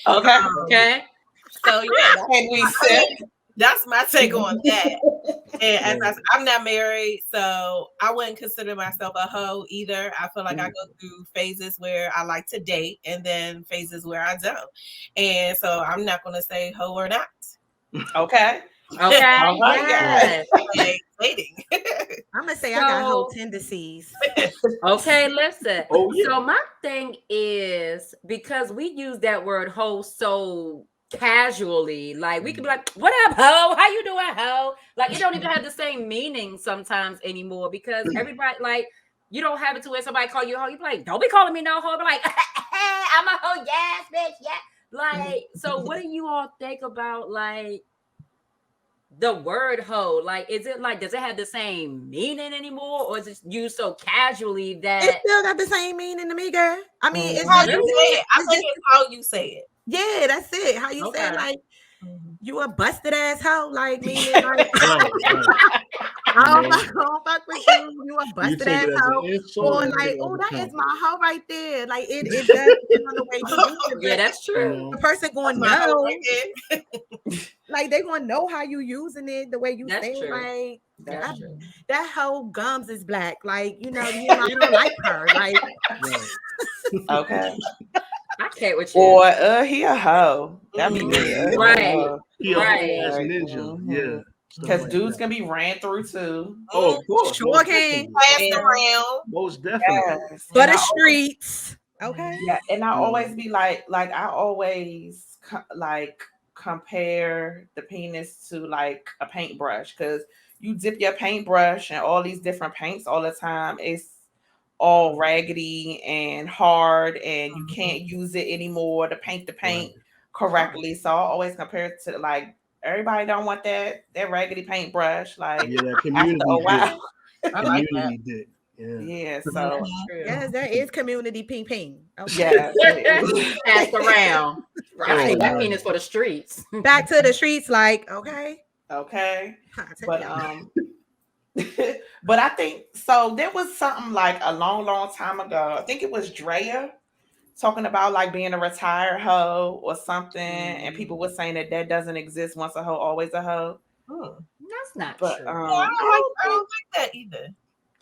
Okay. So, that's my take on that. And as I said, I'm not married, so I wouldn't consider myself a hoe either. I feel like I go through phases where I like to date and then phases where I don't. And so I'm not going to say hoe or not. Okay. Yes. Dating. I'm gonna say I got whole tendencies. Okay, listen. So my thing is because we use that word hoe so casually, like we could be like, "What up, hoe? How you doing, hoe?" Like it don't even have the same meaning sometimes anymore because everybody like you don't have it to where somebody call you a hoe. You be like, "Don't be calling me no hoe." Be like, "I'm a hoe, yes, bitch, yeah." Like, so what do you all think about like? The word hoe, like, is it like, does it have the same meaning anymore, or is it used so casually that it still got the same meaning to me, girl? I mean, it's how you say it. I think it's how you say it. Yeah, that's it. How you say it, like you a busted ass hoe, like meaning like I don't fuck with you. You a busted ass hoe, or like, oh, that is my hoe right there. Like it does depend on the way you use it. Yeah, that's true. The person going to know, like they gonna know how you using it, the way you say it. Like that hoe gums is black. Like I don't like her. Like okay. I can't with you. Or he a hoe. That be me. Right. He a hoe as a ninja. Yeah. Because dudes can be ran through too. Oh, of course. Sure can. Passed around. Most definitely. Yes. For the streets. Okay. Yeah, and I always be like I always like compare the penis to like a paintbrush, because you dip your paintbrush and all these different paints all the time. It's all raggedy and hard, and you can't use it anymore to paint the paint correctly. So I always compare it to like everybody don't want that raggedy paintbrush. Like that after community a while, community did. yeah. So yes, there is community ping ping. Okay. yeah, Passed around. Right. That penis for the streets. Back to the streets, like, okay. But but I think so. There was something like a long time ago. I think it was Drea talking about like being a retired hoe or something, and people were saying that doesn't exist. Once a hoe, always a hoe. That's not But I true. don't like that either.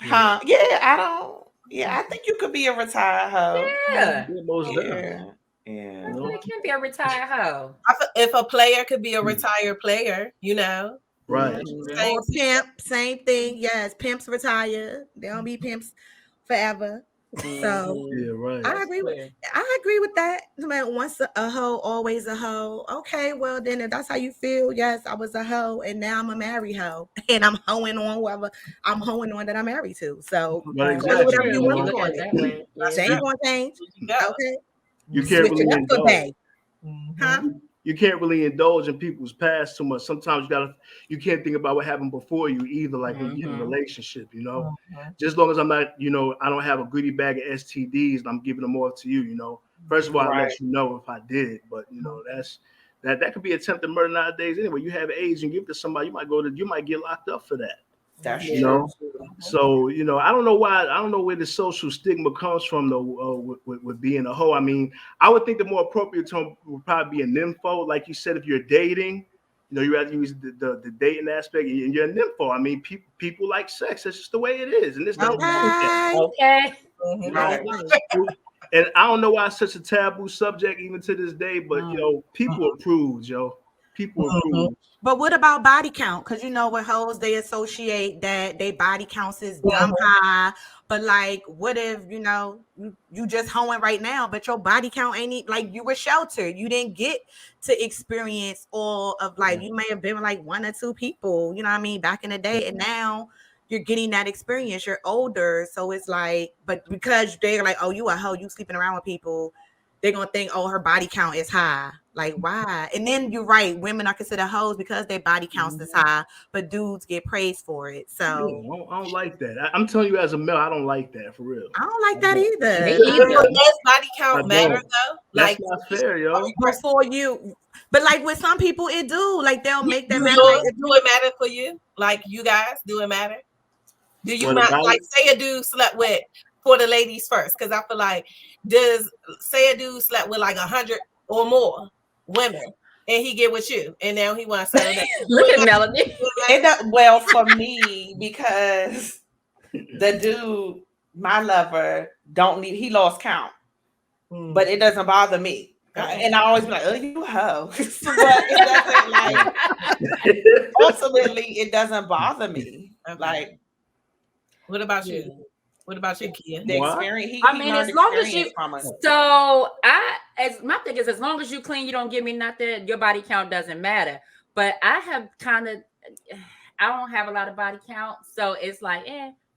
Huh? Yeah, I don't. Yeah, I think you could be a retired hoe. Yeah. Most Yeah. It can be a retired hoe. If a player could be a retired player, you know. Right. Or pimp, same thing. Yes, pimps retire. They don't be pimps forever. So yeah, right. I agree with that. Man, once a hoe, always a hoe. Okay, well then if that's how you feel, yes, I was a hoe and now I'm a married hoe. And I'm hoeing on whoever I'm hoeing on that I'm married to. So exactly. whatever you want When to you call look at it that way, They ain't gonna change. Okay. You can't Switch really it up for indulge. Huh? You can't really indulge in people's past too much. Sometimes you can't think about what happened before you either, like when you're in a relationship, you know. Just as long as I'm not, I don't have a goodie bag of STDs and I'm giving them all to you, First of all, I'll let you know if I did, but that could be attempted murder nowadays anyway. You have AIDS and give it to somebody, you might get locked up for that. That's true. So I don't know where the social stigma comes from though with being a hoe. I mean, I would think the more appropriate term would probably be a nympho. Like you said, if you're dating, you have to use the dating aspect, and you're a nympho. I mean, people like sex. That's just the way it is, and it's okay. Right. And I don't know why it's such a taboo subject even to this day, but people approve, People approve. But what about body count? Because with hoes, they associate that their body counts is dumb high. But like, what if you just hoeing right now, but your body count ain't like you were sheltered. You didn't get to experience all of life. You may have been with like one or two people, you know what I mean, back in the day, and now you're getting that experience. You're older, so it's like, but because they're like, oh, you a hoe, you sleeping around with people, they're gonna think, oh, her body count is high. Like, why? And then you're right, women are considered hoes because their body counts is high, but dudes get praised for it. So I don't like that. I'm telling you, as a male, I don't like that for real. I don't like that either. Does body count matter though? That's not fair, yo. Before you, but like with some people, it do. Like they'll make that matter. Do it matter for you? Like you guys, do it matter? Do you not like say a dude slept with for the ladies first? Because I feel like say a dude slept with like 100 or more women and he get with you and now he wants to settle down. Look at Melanie. Well, for me, because the dude, my lover, he lost count, but it doesn't bother me. And I always be like, oh, you hoe. But it doesn't ultimately, it doesn't bother me. Okay. Like, what about you? What about you, Kia? The experience. As long as you. So my thing is, as long as you clean, you don't give me nothing. Your body count doesn't matter. But I don't have a lot of body count, so it's like,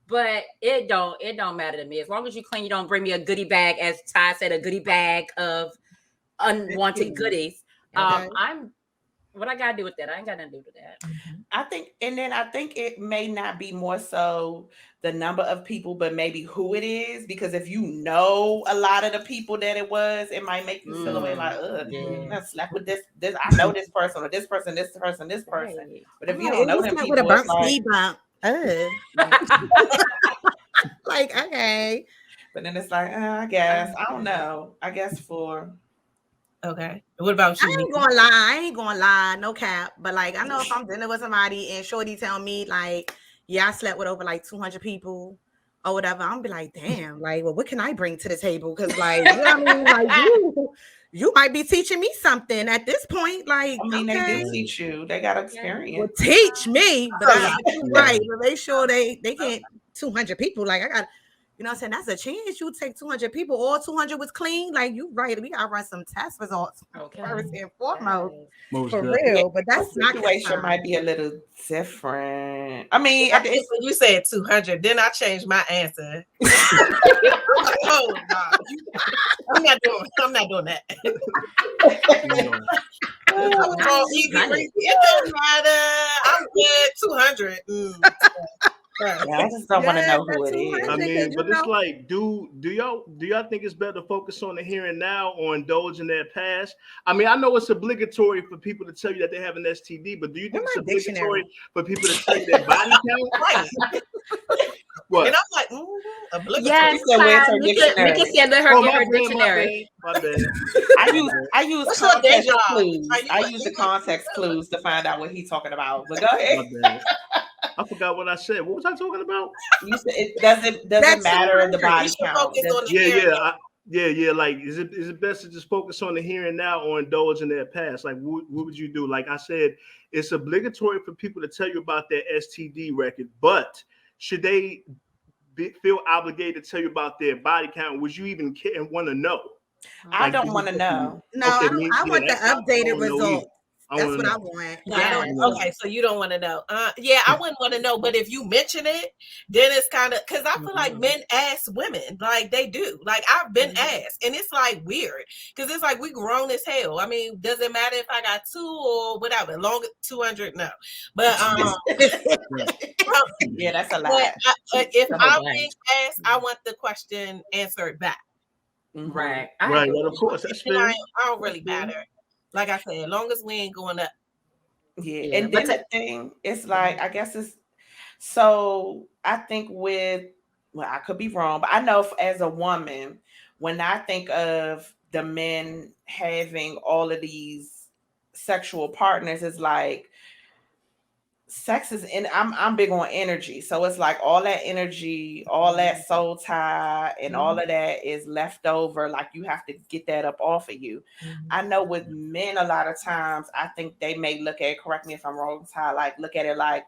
But it don't matter to me. As long as you clean, you don't bring me a goodie bag, as Ty said, a goodie bag of unwanted goodies. Okay. What I gotta do with that? I ain't got nothing to do with that. I think it may not be more so the number of people, but maybe who it is. Because if you know a lot of the people that it was, it might make you feel away like, I slept with this. I know this person or this person, this person, this person. Right. But if you don't know them people, with a bump, speed bump. Like, okay. But then it's like, I guess I don't know. I guess for. Okay. What about you? I ain't gonna lie, no cap. But like, I know if I'm dealing with somebody and shorty tell me like, yeah, I slept with over like 200 people or whatever, I'm be like, damn, like, well, what can I bring to the table? Because like, you know what I mean? Like you might be teaching me something at this point. Like, I mean, they did teach you. They got experience. Well, teach me, but right. But make sure they can't 200 people. Like, I got You know what I'm saying? That's a chance. You take 200 people, all 200 was clean. Like, you right. We gotta run some test results first and foremost. Most For definitely. real. But Your that's not situation might be a little different. I mean, So you said 200, then I changed my answer. Oh God, I'm not doing that. It don't matter. I'm good. 200. Yeah, I just don't want to know who it is. I mean, but it's like, do y'all think it's better to focus on the here and now or indulge in their past? I mean, I know it's obligatory for people to tell you that they have an STD, but do you think it's obligatory for people to tell you their body count? What? And I'm like, obligatory. Yes, Meika said let her get her dictionary. My bad. I use context clues. I use the context clues to find out what he's talking about. But go ahead. My bad. I forgot what I said. What was I talking about? You said it doesn't matter the body count. Yeah. Like, is it best to just focus on the here and now or indulge in their past? Like, what would you do? Like I said, it's obligatory for people to tell you about their STD record, but should they feel obligated to tell you about their body count? Would you even care and want to know? I don't want to know. No, okay, I want the updated results. That's what I want. Okay, so you don't want to know. Yeah, I wouldn't want to know. But if you mention it, then it's kind of because I feel like men ask women, like they do. Like I've been asked, and it's like weird because it's like we grown as hell. I mean, does it matter if I got 2 or whatever? Long 200, no. But yeah, that's a lot. If I'm being asked, I want the question answered back. Right. Right. Well, of course, that's fair. I don't really matter. Like I said, as long as we ain't going up. Yeah. And then the thing, it's like, I guess it's so I think I could be wrong, but I know as a woman, when I think of the men having all of these sexual partners, it's like sex is I'm big on energy. So it's like all that energy, all that soul tie and all of that is left over. Like you have to get that up off of you. I know with men, a lot of times I think they may look at, correct me if I'm wrong, Ty, like look at it like,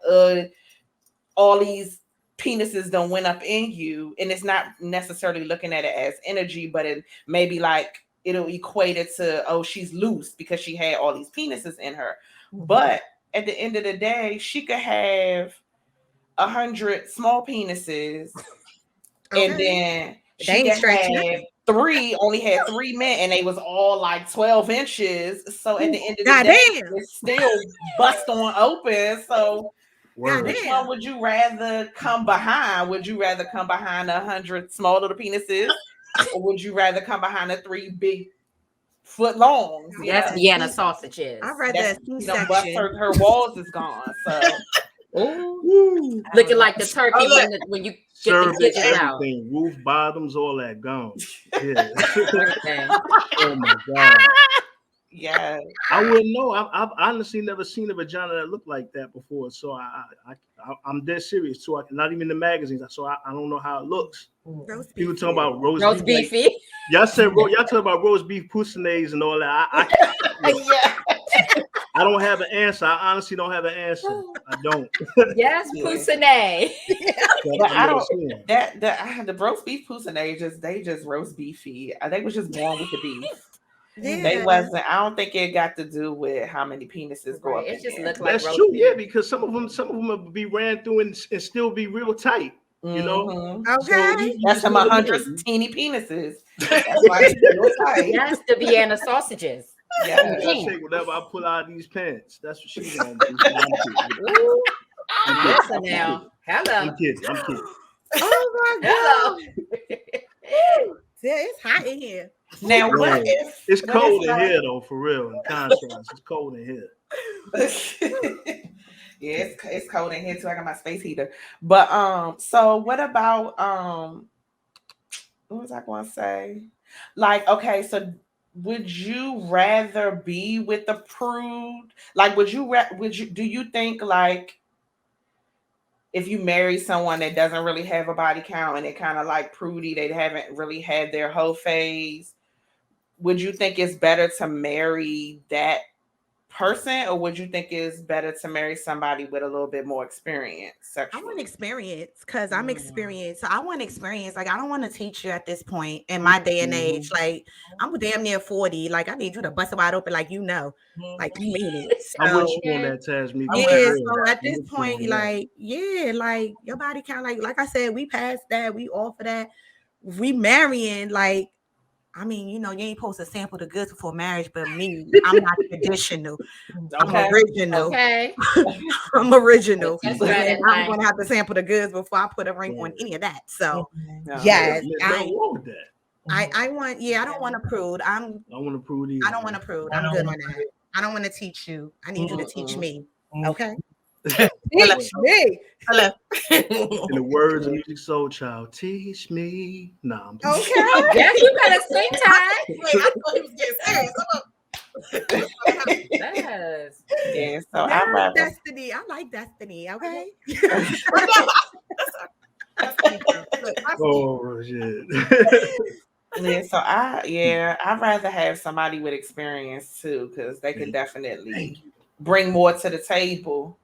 all these penises don't went up in you. And it's not necessarily looking at it as energy, but it maybe like it'll equate it to, oh, she's loose because she had all these penises in her. But at the end of the day, she could have 100 small penises, and then she could have only had 3 men, and they was all like 12 inches. So at the end of the day, it's still bust on open. So which one would you rather come behind? Would you rather come behind 100 small little penises, or would you rather come behind the 3 big foot long? That's Vienna sausages. I read that C-section. Her walls is gone. So looking like the turkey when you get the kitchen out. Roof bottoms, all that gone. Yeah. Oh my God. Yeah. I wouldn't know. I've honestly never seen a vagina that looked like that before. So I'm dead serious too. Not even the magazines. So I don't know how it looks. People talking about roast beefy. Like, y'all talking about roast beef poussinates and all that. I don't have an answer. I honestly don't have an answer. I don't. Yes, poussinet. But I don't. The roast beef poussinates they just roast beefy. They was just born with the beef. Yeah. They wasn't. I don't think it got to do with how many penises go up. It just looked like that's true. Yeah, because some of them will be ran through and still be real tight. You know. Okay. So that's some 100 teeny penises. That's why it's real tight. That's the Vienna sausages. Yeah. I say whatever I pull out of these pants. That's what she's gonna do. Listen now. Hello. I'm kidding. Oh my God. Yeah, it's hot in here. Now, what if it's cold in here though? For real, in contrast, it's cold in here. Yeah, it's cold in here too. I got my space heater. But so what about what was I going to say? Like, okay, so would you rather be with a prude? Like, do you think like if you marry someone that doesn't really have a body count and they kind of like prudy, they haven't really had their whole phase, would you think it's better to marry that person, or would you think it's better to marry somebody with a little bit more experience I sexually? want experience because I'm experienced. So I want experience. Like, I don't want to teach you at this point in my day and age. Like, I'm damn near 40. Like, I need you to bust it wide open, like, you mean it. I'm with So you on that, Tasmin. yeah, so at this point, like, like your body count, like I said, we passed that, we off of that. We marrying, like, I mean, you ain't supposed to sample the goods before marriage, but me, I'm not traditional. I'm original. Okay. I'm original. That's And right. I'm gonna have to sample the goods before I put a ring on any of that. So yes, I want. Yeah, I don't want to prude. I want to prude either. I don't want to prude. I'm good on that. I don't want to teach you. I need you to teach me. Okay. Teach me. Hello. In the words of Music Soul Child, teach me. Nah, I'm okay. Yes, you better sing time. Wait, I thought he was getting serious. Yes. Yeah, so Yes, I rather Destiny. I like Destiny. Okay. oh shit. yeah, so I'd rather have somebody with experience too, because they could definitely bring more to the table.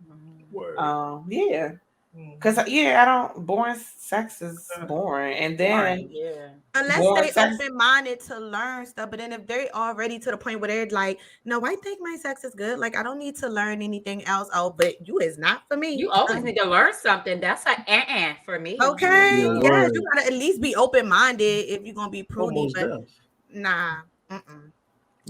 Yeah. Because I don't. Boring sex is boring, and then unless they open-minded to learn stuff, but then if they're already to the point where they're like, no, I think my sex is good, like I don't need to learn anything else. Oh, but you is not for me. You always need to learn something. That's a for me. Okay, you gotta at least be open-minded if you're gonna be prudy, but nah.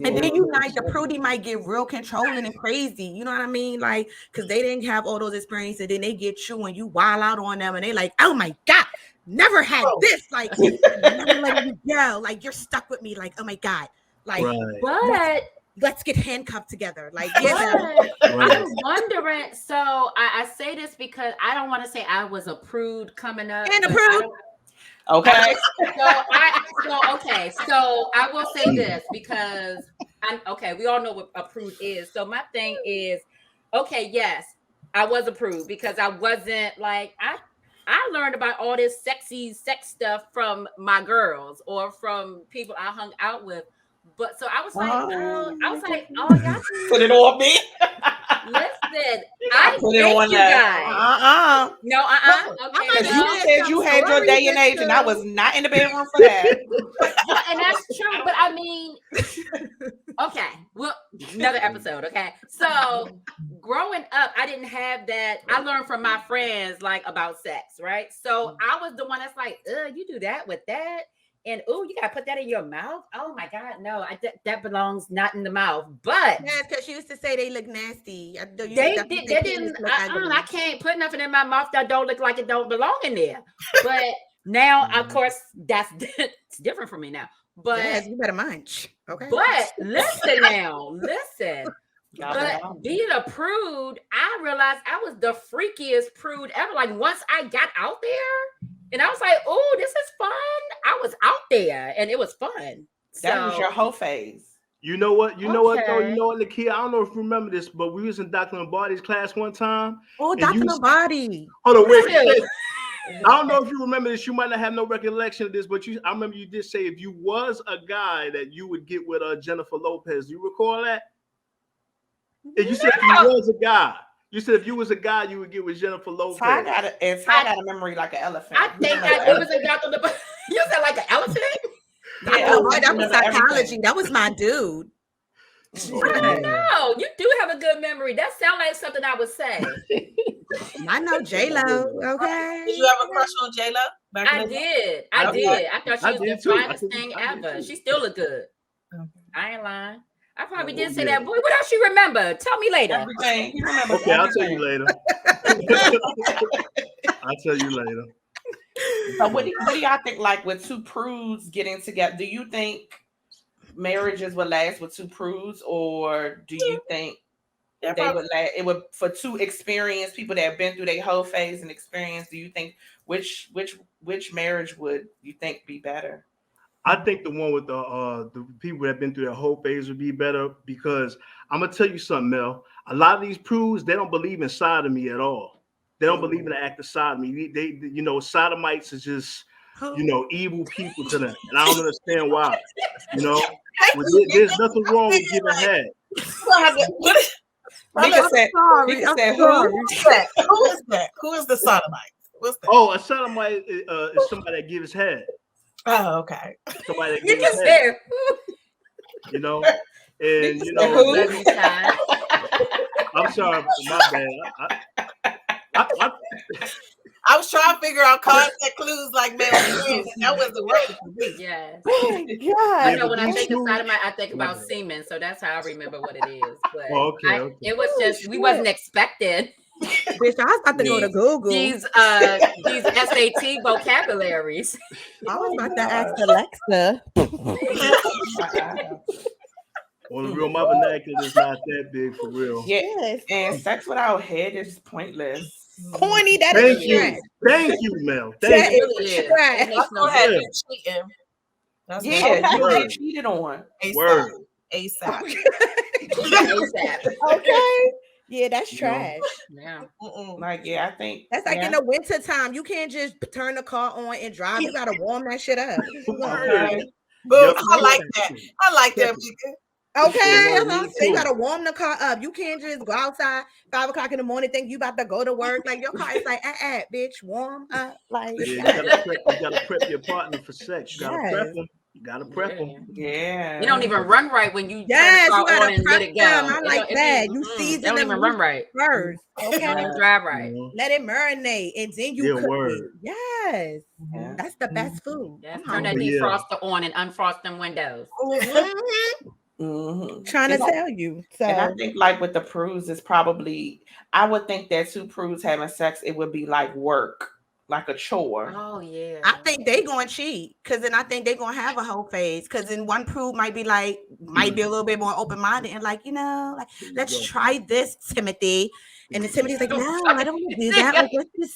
And then the prudy might get real controlling and crazy. You know what I mean? Like, because they didn't have all those experiences. Then they get you and you wild out on them, and they like, oh my god, never had this. Like, never letting you go. Like, you're stuck with me. Like, oh my god. Like, but let's get handcuffed together. Like, I'm wondering. So I say this because I don't want to say I was a prude coming up. And a prude. Okay. So I will say this because we all know what a prude is. So my thing is, yes, I was a prude because I wasn't like I learned about all this sexy sex stuff from my girls or from people I hung out with. But so I was like, y'all put it on me. Listen, I thank you guys. No, Okay, you said you had your day and age, and I was not in the bedroom for that. And that's true, but I mean, okay, well, another episode. Okay, so growing up, I didn't have that. I learned from my friends like about sex, right? So I was the one that's like, you do that with that. And you gotta put that in your mouth. Oh my God, no! That belongs not in the mouth. But yeah, because she used to say they look nasty. They didn't. I can't put nothing in my mouth that don't look like it don't belong in there. But now, of course, that's different for me now. But yes, you better munch. Okay. But listen. But being a prude, I realized I was the freakiest prude ever. Like once I got out there. And I was like, oh, this is fun. I was out there and it was fun. That was your whole phase. You know what? You know what, though? You know what, Nakia? I don't know if you remember this, but we was in Dr. Lombardi's class one time. Oh, Dr. Lombardi. Hold on, wait. I don't know if you remember this. You might not have no recollection of this, but I remember you did say if you was a guy that you would get with Jennifer Lopez. Do you recall that? And you said if you was a guy. You said if you was a guy, you would get with Jennifer Lopez. Ty got a memory like an elephant. I think it was a Dr. Lombardi. You said like an elephant? Yeah, that was psychology. That was my dude. I don't know. You do have a good memory. That sounds like something I would say. I know J-Lo. Okay. Did you have a crush on J-Lo? I did. I thought she was the finest thing ever. She still look good. I ain't lying. I probably did say that. Boy, what else you remember? Tell me later. Everything. You remember okay, I'll tell you later. I'll tell you later. So what do y'all think, like with two prudes getting together? Do you think marriages would last with two prudes, or do you think they would last? It would for two experienced people that have been through their whole phase and experience. Do you think which marriage would you think be better? I think the one with the people that have been through their whole phase would be better because I'm gonna tell you something, Mel. A lot of these prudes, they don't believe in sodomy at all. They don't believe in the act of sodomy. They sodomites is just, evil people to them, and I don't understand why. There's nothing wrong with giving head. Mika said, sorry. Mika I'm said sorry. who? Who is that? Who is the sodomite? What's that? Oh, a sodomite is somebody that gives head. Oh, okay. Somebody that You gives just head. said, You know, and Mika you said know, who? let me shine. I'm sorry, my bad. I was trying to figure out contact clues like male and female, but that wasn't working for me. Yes. Oh my Yeah, I God. know but when I these think of shoes- sodomite, I think My about bad. semen, so that's how I remember what it is. But Oh, okay. it was Oh, just we shit. wasn't expecting Bitch, I was about to go to Google. these SAT vocabularies. I was Oh, about to ask God. Alexa. On the real, my vernacular is not that big for real. Yeah, Yes. and sex without head is pointless. Corny, that Thank is you, trash. thank you, Mel. That Thank It you. really is is. trash. It makes no Go ahead, sense. you cheating. That's Yeah, you Word. get cheated on. ASAP. Word. ASAP. ASAP. Okay. Yeah, that's You know, trash. Yeah. like, yeah, I think That's like yeah. in the winter time. You can't just turn the car on and drive. You gotta warm that shit up. What is you doing? Okay. Boom. Yep. I like that. I like that, Mika. Okay, Yeah, that's what I'm me saying. You too. gotta warm the car up. You can't just go outside 5 o'clock in the morning, think you about to go to work. Like your car is like, bitch, warm up. Like, Yeah, you gotta prep your partner for sex. You gotta prep yes. them. You gotta prep them. Yeah. You don't even run right when you Yes, turn you the car on gotta and let prep it them. go. I It like don't- it that. be- You They season don't them even run right. first. Don't Okay. even drive right. Let it marinate and then you Yeah, cook it. word. Yes. Yeah. That's the best food. Yes, I'm turn that hungry. Yeah. defroster on and unfrost them windows. Mhm. Trying to And I- tell you. And I So think like with the prudes, it's probably I would think that two prudes having sex, it would be like work, like a chore. Oh yeah. I think they gonna cheat because then I think they gonna have a whole phase because then one prude might be like might be a little bit more open minded and like like let's go. try this, Timothy, and then Timothy's like no, I don't want to do that. Like let's just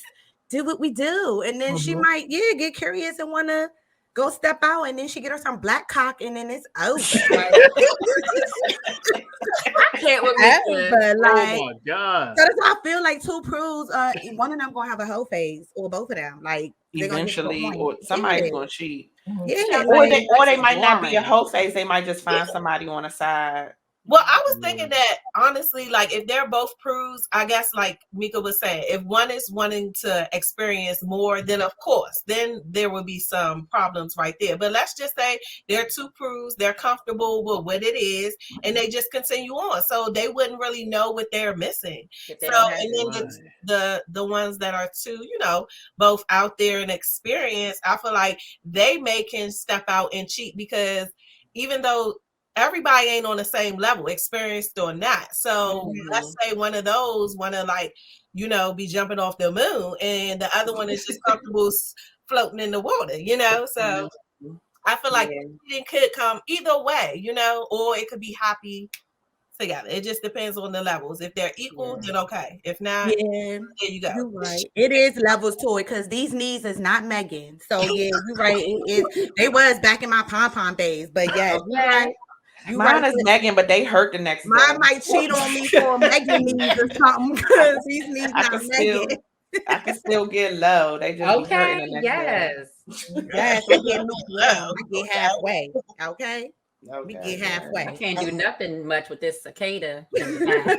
do what we do, and then she might get curious and want to go step out, and then she get her some black cock, and then it's over. Like, I can't with me. but like. Oh my God. So that's why I feel like two prudes, one of them gonna have a whole phase, or both of them. Like they're gonna get to a Eventually, point. or somebody's gonna cheat. Yeah, Or like, they might not be a boring. whole phase. They might just find somebody on the side. Well, I was thinking that honestly, like if they're both prudes, I guess like Mika was saying, if one is wanting to experience more, then of course, then there will be some problems right there. But let's just say they're two prudes, they're comfortable with what it is, and they just continue on. So they wouldn't really know what they're missing. If they So don't have and then it. the ones that are two, both out there and experience, I feel like they can step out and cheat because even though everybody ain't on the same level, experienced or not. So let's say one of those want to be jumping off the moon, and the other one is just comfortable floating in the water. So I feel like it could come either way, or it could be happy together. It just depends on the levels. If they're equal, then okay. If not, yeah, there you go. you're right. It is levels to it because these knees is not Megan. So yeah, you're right. It is. They was back in my pom pom days, but yes, you're right. You Mine right. is Megan, but they hurt the next day. Mine might cheat on me for Megan knees or something because these knees I not can Megan. I can still get low. They just be hurting the next day. Yes, I get lukewarm. I get halfway. Okay. We get halfway. I can't do nothing much with this cicada in the back.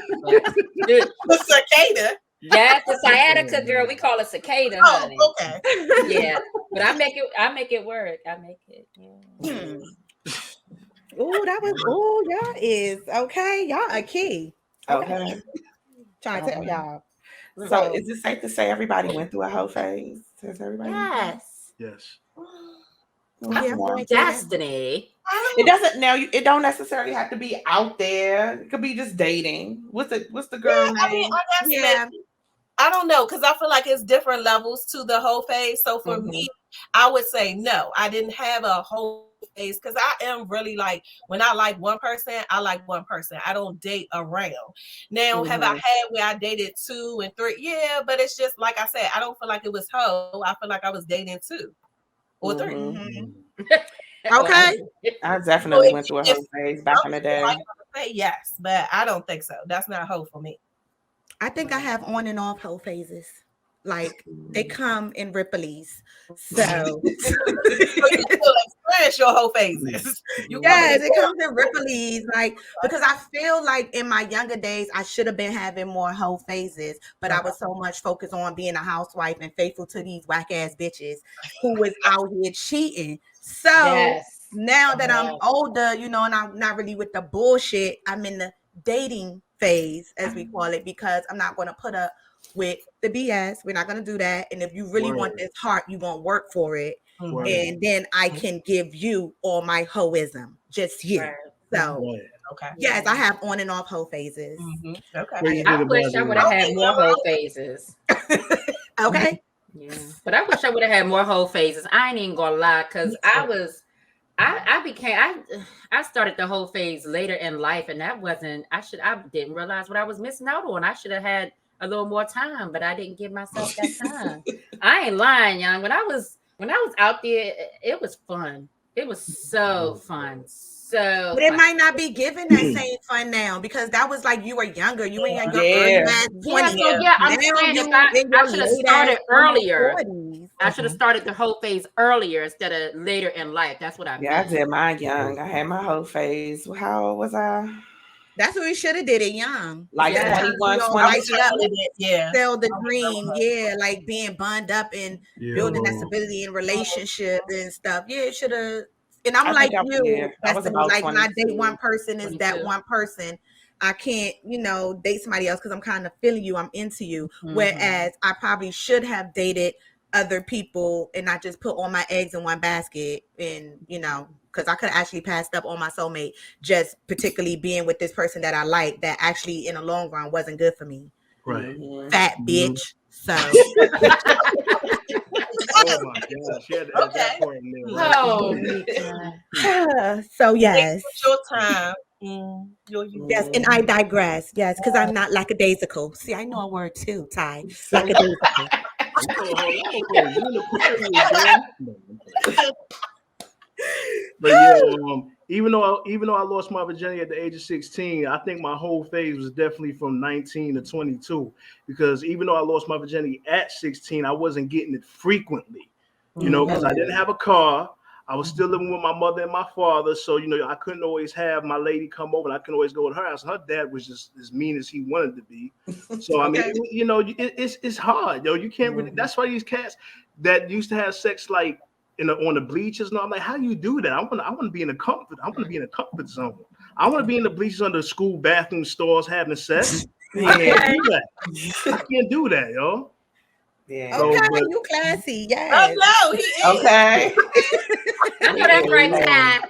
The cicada. Yes, the sciatica girl. We call it cicada, honey. Oh, okay. Yeah, but I make it work. I make it. Yeah. Oh, that was y'all is okay. Y'all a key. Okay. Trying to tell y'all. So is it safe to say everybody went through a whole phase? Has everybody? Yes. Yes. Destiny. It doesn't now. It don't necessarily have to be out there. It could be just dating. What's the girl name? I mean, I guess I don't know because I feel like it's different levels to the whole phase. So for me, I would say no. I didn't have a whole phase because I am really like when I like one person, I like one person. I don't date around. Now, have I had where I dated 2 and 3? Yeah, but it's just like I said, I don't feel like it was hoe. I feel like I was dating 2 or 3. Okay. I definitely went through a whole phase back in the day. I say yes, but I don't think so. That's not hoe for me. I think I have on and off whole phases. Like they come in Ripley's. So you still experience your whole phases. yes, it comes in Ripley's. Like, because I feel like in my younger days, I should have been having more whole phases, but I was so much focused on being a housewife and faithful to these whack ass bitches who was out here cheating. So now that I'm older, you know, and I'm not really with the bullshit, I'm in the dating phase, as we call it, because I'm not going to put up with the BS. We're not going to do that. And if you really want this heart, you're going to work for it. And then I can give you all my hoism, just you. So, yes, I have on and off hoe phases. Okay. I wish I would have had more hoe phases. Okay. Yeah. But I wish I would have had more whole phases. I ain't even gonna lie, because I started the whole phase later in life, and that wasn't I didn't realize what I was missing out on. I should have had a little more time, but I didn't give myself that time. I ain't lying, young. When I was out there, it was fun. It was so fun. So but it might not be given that same fun now, because that was like you were younger. You were in your early 20s. I'm saying if I should have started earlier. I should have started the whole phase earlier instead of later in life. That's what I meant. I did mine young. I had my whole phase. How old was I? That's what we should have did it young. Like 21, 22. Yeah. Sell the dream. Yeah. Like being bond up and building that stability in relationship and stuff. Yeah, it should have. And I'm like you. That's like when I date one person is that one person. I can't, you know, date somebody else because I'm kind of feeling you. I'm into you. Whereas I probably should have dated other people and not just put all my eggs in one basket. And, you know, because I could have actually passed up on my soulmate, just particularly being with this person that I like that actually in the long run wasn't good for me. Right. Fat bitch. So. Oh my gosh. She had to add that part in there. So yes. It's your time. Yes, and I digress. Yes, because I'm not lackadaisical. See, I know a word too, Ty. Lackadaisical. But yeah, even though I lost my virginity at the age of 16, I think my whole phase was definitely from 19 to 22. Because even though I lost my virginity at 16, I wasn't getting it frequently. You know, because I didn't have a car. I was still living with my mother and my father, so you know I couldn't always have my lady come over. And I couldn't always go to her house. Her dad was just as mean as he wanted to be. So I mean, you know, it's hard, yo. You can't really. That's why these cats that used to have sex like on the bleachers, and I'm like, how do you do that? I want to be in a comfort. I want to be in a comfort zone. I want to be in the bleachers under school bathroom stalls having sex. I can't do that, yo. Yeah. Okay, you classy. Yes. Oh no, he is. Okay. I know that's right, Ty.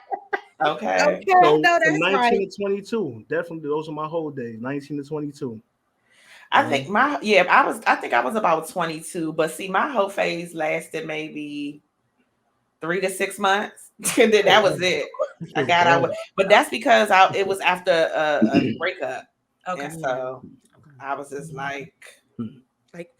Okay. So no, from that's 19 right. to 22, definitely those are my whole days. 19 to 22. I think I think I was about 22, but see, my whole phase lasted maybe 3 to 6 months, and then that was it. I got out, but that's because it was after a breakup. Okay, and so I was just like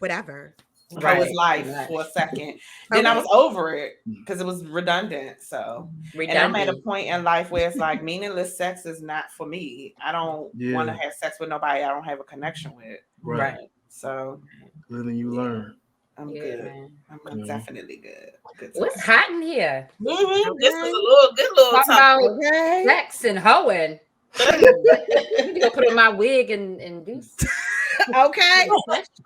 whatever. It was life for a second. Then I was over it because it was redundant. So, and I'm at a point in life where it's like meaningless sex is not for me. I don't want to have sex with nobody I don't have a connection with. Right. So, live and you learn. I'm good. Man. I'm definitely good. What's hot in here? This was a good little talk about sex and hoeing. I need to go put on my wig and do. Okay.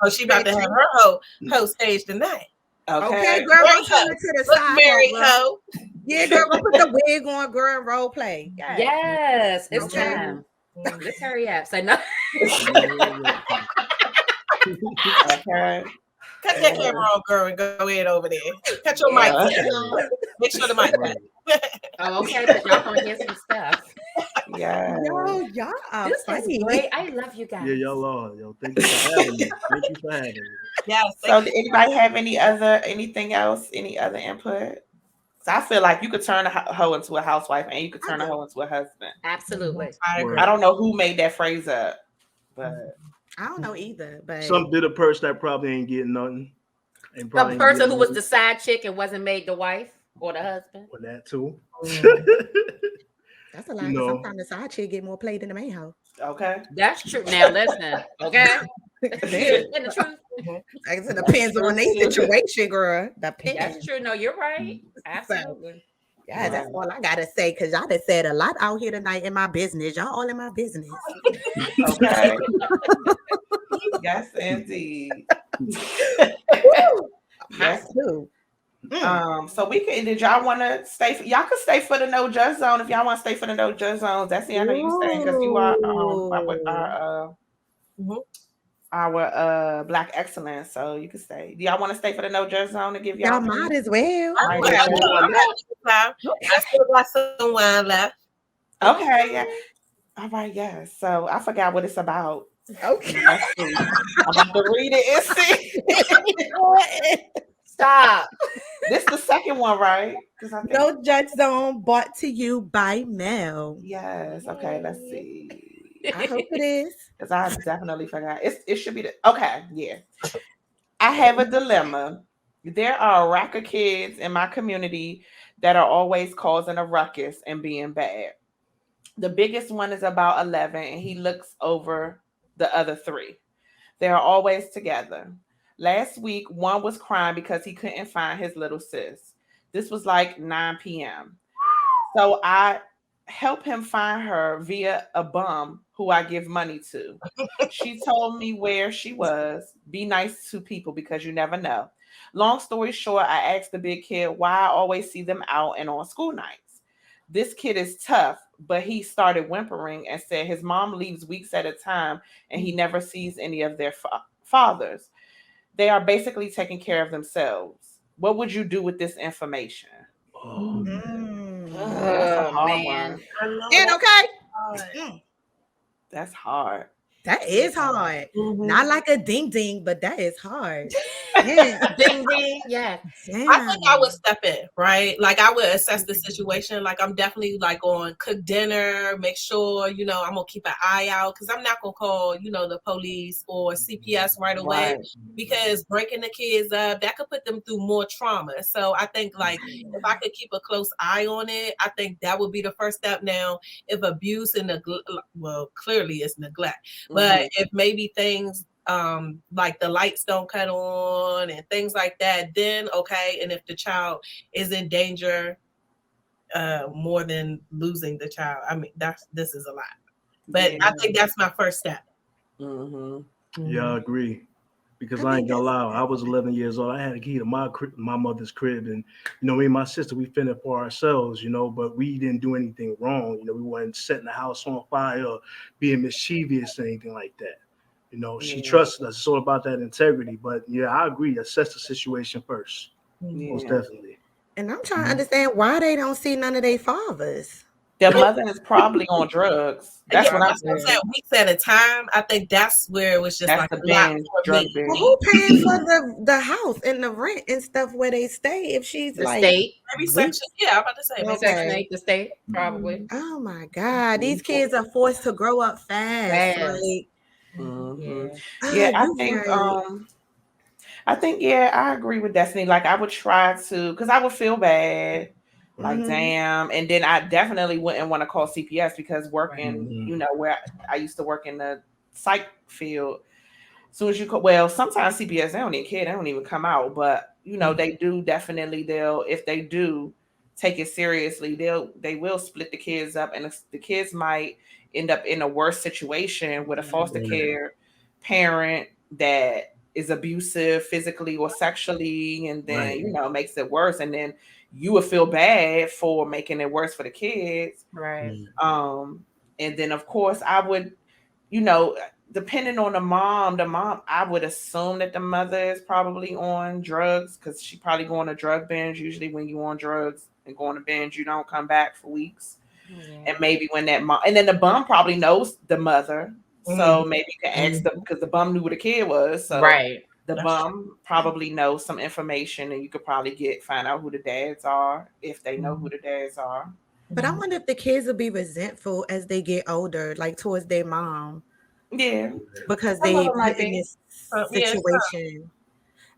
Oh, she about to have her hoe stage tonight. Okay, girl, go turn it to the side. Married hoe. Yeah, girl, go put the wig on, girl, and role play. Yes, it's time. Let's hurry up. Say no. Okay. Cut that camera on, girl, and go ahead over there. Cut your mic. Make sure the mic cut. Oh, okay, but y'all gonna hear some stuff. Yeah. Yo, y'all are this funny. is great. I love you guys. Yeah, y'all are. Yo, thank you for having me. Thank you for having me. Yes. So, did anybody have anything else? Any other input? So I feel like you could turn a hoe into a housewife, and you could turn a hoe into a husband. Absolutely. I agree. I don't know who made that phrase up, but I don't know either. But some bitter person that probably ain't getting nothing. The person who was the side chick and wasn't made the wife or the husband. Or that too. That's a lie. Sometimes the side chick get more play than the main hoe. Okay. That's true. Now listen, okay? In the truth. It depends on their situation, girl. Depends. That's true. No, you're right. Absolutely. Yeah, that's all I gotta say. Cause y'all done said a lot out here tonight in my business. Y'all all in my business. Okay. Yes, indeed. Yes. Too. So we can. Did y'all want to stay? Y'all could stay for the no judge zone if y'all want to stay for the no judge zone. That's the I know you staying because you are our Black excellence. So you can stay. Do y'all want to stay for the no judge zone to give y'all? Y'all might as well. I still got some wine left. Okay, yeah. All right, yeah. So I forgot what it's about. Okay. Let's see. I'm about to read it and see. Stop. This the second one, right? I think... No Judge Zone brought to you by Mel. Yes. Okay, let's see. I hope it is. Because I definitely forgot. It should be okay, yeah. I have a dilemma. There are a rack of kids in my community that are always causing a ruckus and being bad. The biggest one is about 11, and he looks over the other 3. They are always together. Last week, one was crying because he couldn't find his little sis. This was like 9 p.m. So I help him find her via a bum who I give money to. She told me where she was. Be nice to people because you never know. Long story short, I asked the big kid why I always see them out and on school nights. This kid is tough, but he started whimpering and said his mom leaves weeks at a time and he never sees any of their fathers. They are basically taking care of themselves. What would you do with this information? That's a hard one. And okay. That's hard. That is hard. Not like a ding ding, but that is hard. Ding ding. Yeah. I think I would step in, right? Like I would assess the situation. Like I'm definitely like going cook dinner, make sure, I'm gonna keep an eye out because I'm not gonna call, the police or CPS right away because breaking the kids up, that could put them through more trauma. So I think like if I could keep a close eye on it, I think that would be the first step. Now, if abuse and neglect, well, clearly it's neglect, but if maybe things like the lights don't cut on and things like that, then okay. And if the child is in danger more than losing the child, I mean this is a lot, but I think that's my first step. Yeah, I agree. Because I ain't gonna lie, I was 11 years old. I had a key to my mother's crib, and me and my sister, we fended for ourselves, but we didn't do anything wrong. We weren't setting the house on fire or being mischievous or anything like that. She trusted us. It's all about that integrity. But yeah, I agree. Assess the situation first. Most definitely. And I'm trying to understand why they don't see none of their fathers. Their mother is probably on drugs. That's what I'm saying. Weeks at a time. I think that's where it was just like a binge, drug binge. Well, who paying for the house and the rent and stuff where they stay? If she's the like state, every section, I'm about to say Section 8, the state, probably. Oh my God, these kids are forced to grow up fast. Like, I think I agree with Destiny. Like I would try to, because I would feel bad. Like damn, and then I definitely wouldn't want to call CPS because working, where I used to work in the psych field. As soon as you sometimes CPS they don't even care, they don't even come out, but they do definitely. If they do take it seriously, they will split the kids up, and the kids might end up in a worse situation with a foster care parent that is abusive physically or sexually, and then makes it worse, and then you would feel bad for making it worse for the kids, right? And then of course I would, depending on the mom, I would assume that the mother is probably on drugs because she probably go on a drug binge. Usually when you on drugs and go on a binge, you don't come back for weeks. And maybe when that mom, and then the bum probably knows the mother. So maybe you can ask them because the bum knew what the kid was. So the bum probably knows some information, and you could probably find out who the dads are if they know who the dads are. But I wonder if the kids will be resentful as they get older, like towards their mom. Yeah, because they put in this situation.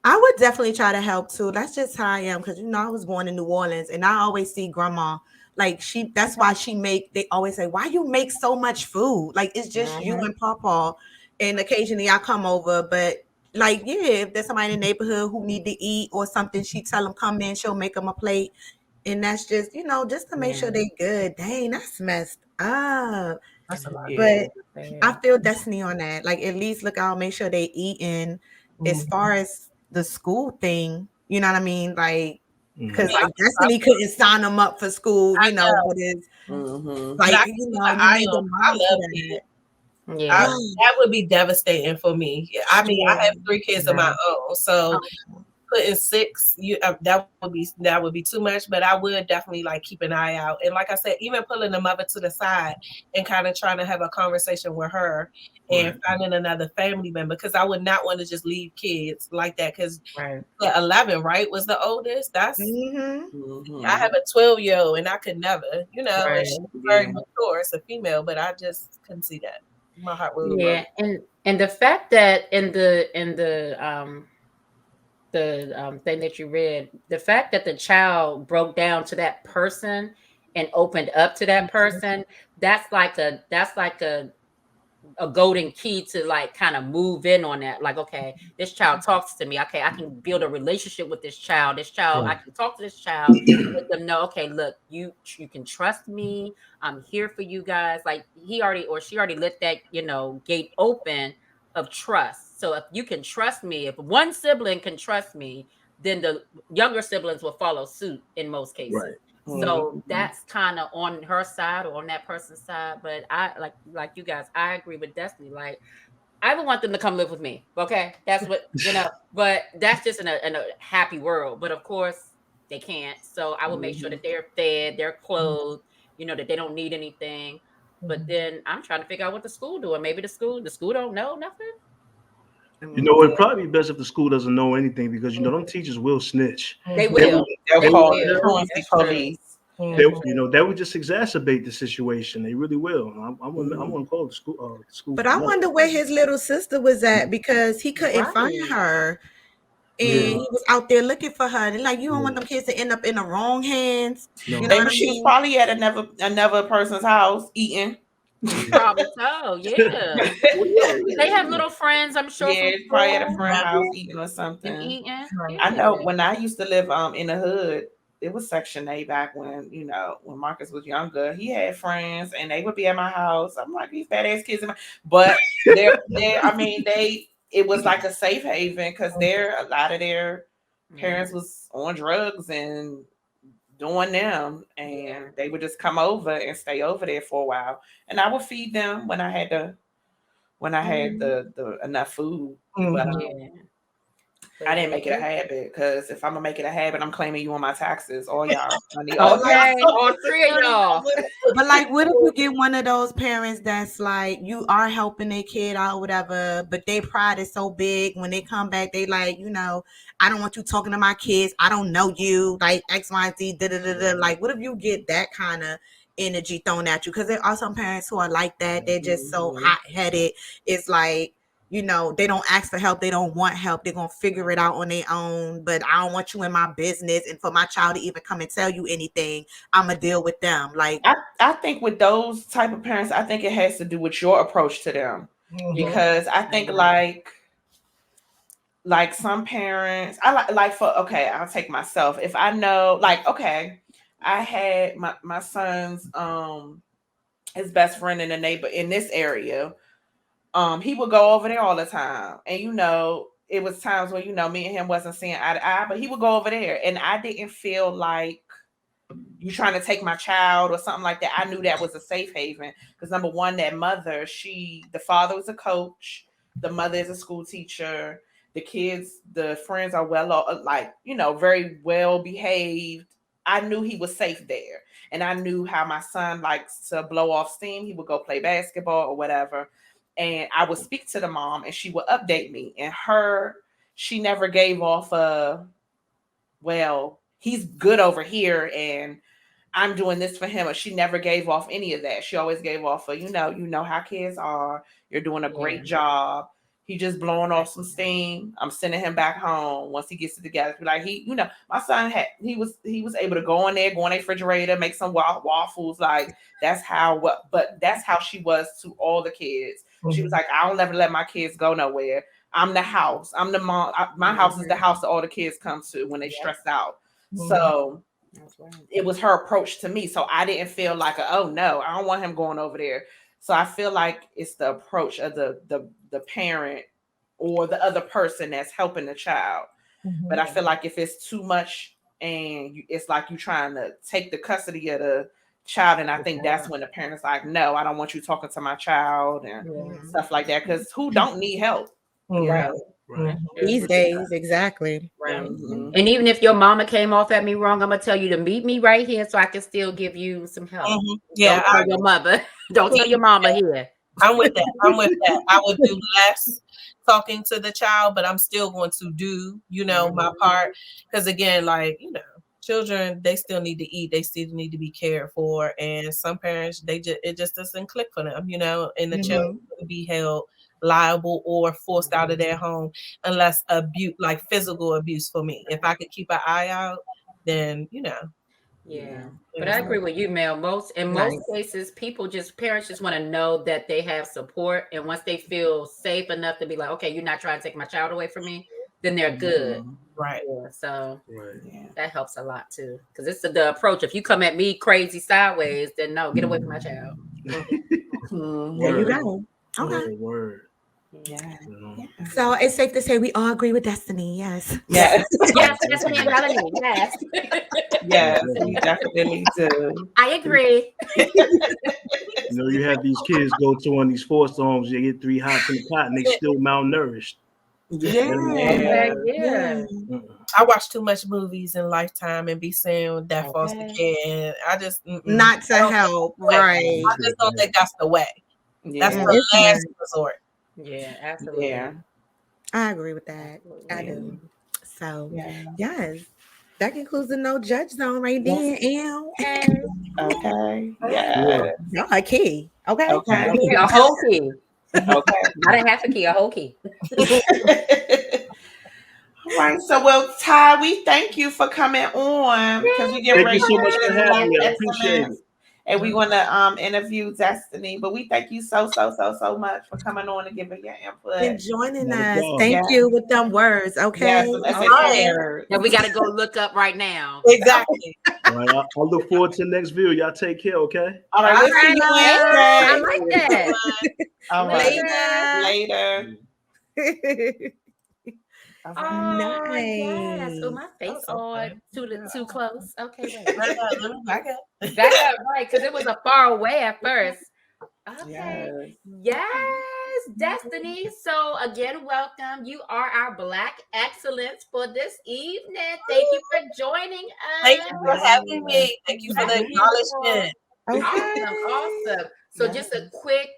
I would definitely try to help too. That's just how I am, because I was born in New Orleans, and I always see grandma. Like that's why they always say, why you make so much food? Like it's just you and Papa, and occasionally I come over, but like, yeah, if there's somebody in the neighborhood who need to eat or something, she tell them come in, she'll make them a plate. And that's just, just to make sure they good. Dang, that's messed up. That's a lot. But Yeah. I feel Destiny on that. Like, at least look out, make sure they eating. As far as the school thing, you know what I mean? Like, because like Destiny couldn't sign them up for school, but it's like, I you I need the mom love for kids. that. Yeah. That would be devastating for me. I mean, I have 3 kids of my own, so putting 6, that would be too much. But I would definitely like keep an eye out, and like I said, even pulling the mother to the side and kind of trying to have a conversation with her and finding another family member, because I would not want to just leave kids like that. Because 11, right, was the oldest. That's I have a 12-year-old, and I could never, and she's very mature. It's a female, but I just couldn't see that. My heart would Yeah, and the fact that in the thing that you read, the fact that the child broke down to that person and opened up to that person, that's like a golden key to like kind of move in on that. Like, okay, this child talks to me. Okay, I can build a relationship with this child. I can talk to this child, let them know, okay, look, you can trust me. I'm here for you guys. Like he already or she already let that, gate open of trust. So if you can trust me, if one sibling can trust me, then the younger siblings will follow suit in most cases. So that's kind of on her side or on that person's side. But I like you guys, I agree with Destiny. Like I would want them to come live with me. Okay. That's what, but that's just in a happy world. But of course they can't. So I would make sure that they're fed, they're clothed, that they don't need anything. But then I'm trying to figure out what the school doing. Maybe the school don't know nothing. It'd probably be best if the school doesn't know anything because them teachers will snitch. They will. They'll call the That's police. That would just exacerbate the situation. They really will. I'm gonna call the school. But I wonder where his little sister was at, because he couldn't find her. And he was out there looking for her. And like, you don't want them kids to end up in the wrong hands. No. You know what I She was mean? probably at another person's house eating. Probably so, yeah. They have little friends, I'm sure. Yeah, probably at a friend's house eating or something. And eating. I know when I used to live in the hood, it was Section A back when, when Marcus was younger. He had friends and they would be at my house. I'm like, these badass kids but it was like a safe haven because a lot of their parents was on drugs and doing them, and they would just come over and stay over there for a while. And I would feed them when I had the enough food. But I didn't make it a habit, because if I'm gonna make it a habit, I'm claiming you on my taxes, all y'all. Okay, all 3 of y'all. But like, what if you get one of those parents that's like, you are helping their kid out, whatever, but their pride is so big when they come back, they like, I don't want you talking to my kids. I don't know you, like X, Y, and Z. Like, what if you get that kind of energy thrown at you? Because there are some parents who are like that. They're just so hot headed. It's like, they don't ask for help. They don't want help. They're going to figure it out on their own. But I don't want you in my business. And for my child to even come and tell you anything, I'm going to deal with them. Like, I think with those type of parents, I think it has to do with your approach to them. Because I think like some parents, I'll take myself. If I know, I had my son's, his best friend in the neighbor in this area. He would go over there all the time, and it was times where me and him wasn't seeing eye to eye, but he would go over there, and I didn't feel like you trying to take my child or something like that. I knew that was a safe haven because number one, that mother, the father was a coach, the mother is a school teacher, the kids, the friends are very well behaved. I knew he was safe there, and I knew how my son likes to blow off steam. He would go play basketball or whatever. And I would speak to the mom and she would update me. And she never gave off he's good over here and I'm doing this for him. Or she never gave off any of that. She always gave off you know how kids are. You're doing a great job. He just blowing off some steam. I'm sending him back home once he gets it together. Like my son he was able to go in the refrigerator, make some waffles. Like that's how she was to all the kids. She was like, I don't ever let my kids go nowhere. I'm the house. I'm the mom. My house is the house that all the kids come to when they stressed out. So it was her approach to me. So I didn't feel like, oh no, I don't want him going over there. So I feel like it's the approach of the parent or the other person that's helping the child. But I feel like if it's too much and it's like you trying to take the custody of the child, and I think that's when the parents like, no, I don't want you talking to my child and stuff like that. Because who don't need help? You know? Right. These days, exactly. Right. And even if your mama came off at me wrong, I'm gonna tell you to meet me right here so I can still give you some help. Yeah, Don't tell your mother. Don't tell your mama here. I'm with that. I would do less talking to the child, but I'm still going to do, my part. Because again, like, children, they still need to eat. They still need to be cared for. And some parents, it just doesn't click for them, and the children will be held liable or forced out of their home unless abuse, like physical abuse for me. If I could keep an eye out, then, Yeah. But I agree with you, Mel. Most cases, parents just want to know that they have support. And once they feel safe enough to be like, okay, you're not trying to take my child away from me, then they're good. Right. Yeah, so that helps a lot too. Because it's the approach. If you come at me crazy sideways, then no, get away from my child. There you go. Okay. Word. Yeah. So it's safe to say we all agree with Destiny. Yes. Yes. Yes, Destiny and Melanie. Yes. Yes, we definitely do. I agree. You have these kids go to one of these foster homes, they get 3 hots in the pot and they still malnourished. Yeah. I watch too much movies in Lifetime and be saying that foster kid, and I just not to help, right? I just don't think that's the way. That's the last resort. Yeah, absolutely. Yeah, I agree with that. I do. So yes, that concludes the No Judge Zone right there. Okay. Yeah. Y'all a key. Okay. A whole key. Okay. Not a half a key, a whole key. All right. So, Ty, we thank you for coming on because we get ready Thank you so much for having me. I appreciate it. And we want to interview Destiny, but we thank you so much for coming on and giving your input and joining us. Thank you with them words. Okay. Now we got to go look up right now. Exactly. All right. I'll look forward to the next video. Y'all take care. Okay. All right. I like that. All right. Later. Oh, nice. Yes. Oh, my face all too close. Okay, wait. Back up, right? Because it was a far away at first. Okay. Yes, Destiny. So again, welcome. You are our Black Excellence for this evening. Thank you for joining us. Thank you for having me. Thank you for the acknowledgement. Awesome. So just a quick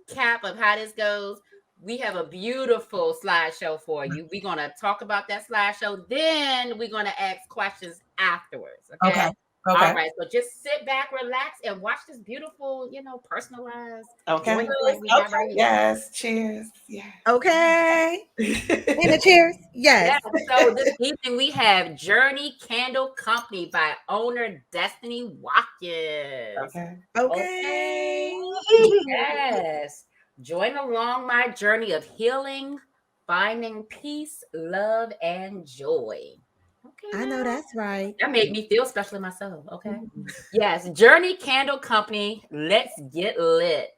cap of how this goes. We have a beautiful slideshow for you. We're going to talk about that slideshow. Then we're going to ask questions afterwards. Okay. All right. So just sit back, relax, and watch this beautiful, personalized. Okay. Yes. Cheers. Yeah. Okay. And a cheers. Yes. So this evening we have Journey Candle Company by owner Destiny Watkins. Okay. Yes. Join along my journey of healing, finding peace, love, and joy. Okay, I know that's right. That made me feel special in myself. Okay. Yes. Journey Candle Company. Let's get lit.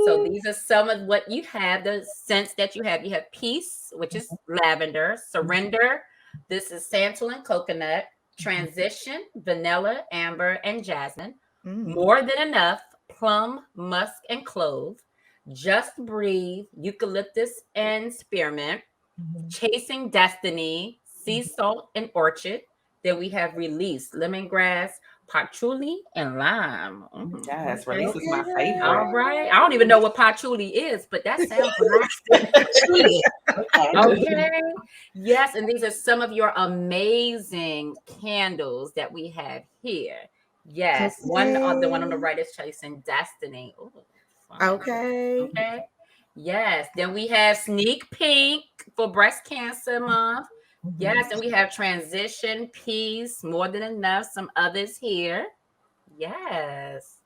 So these are some of what you have, the scents that you have. You have peace, which is lavender, surrender. This is santal and coconut, transition, vanilla, amber, and jasmine. More than enough, plum, musk, and clove. Just breathe, eucalyptus and spearmint, chasing destiny, sea salt and orchid. Then we have release, lemongrass, patchouli, and lime. Yes, release is my favorite. All right. I don't even know what patchouli is, but that sounds nasty. Okay. Yes, and these are some of your amazing candles that we have here. Yes, the one on the right is chasing destiny. Ooh. Okay. Yes. Then we have Sneak Peek for Breast Cancer Month. Yes. And we have Transition, Peace, More Than Enough. Some others here. Yes.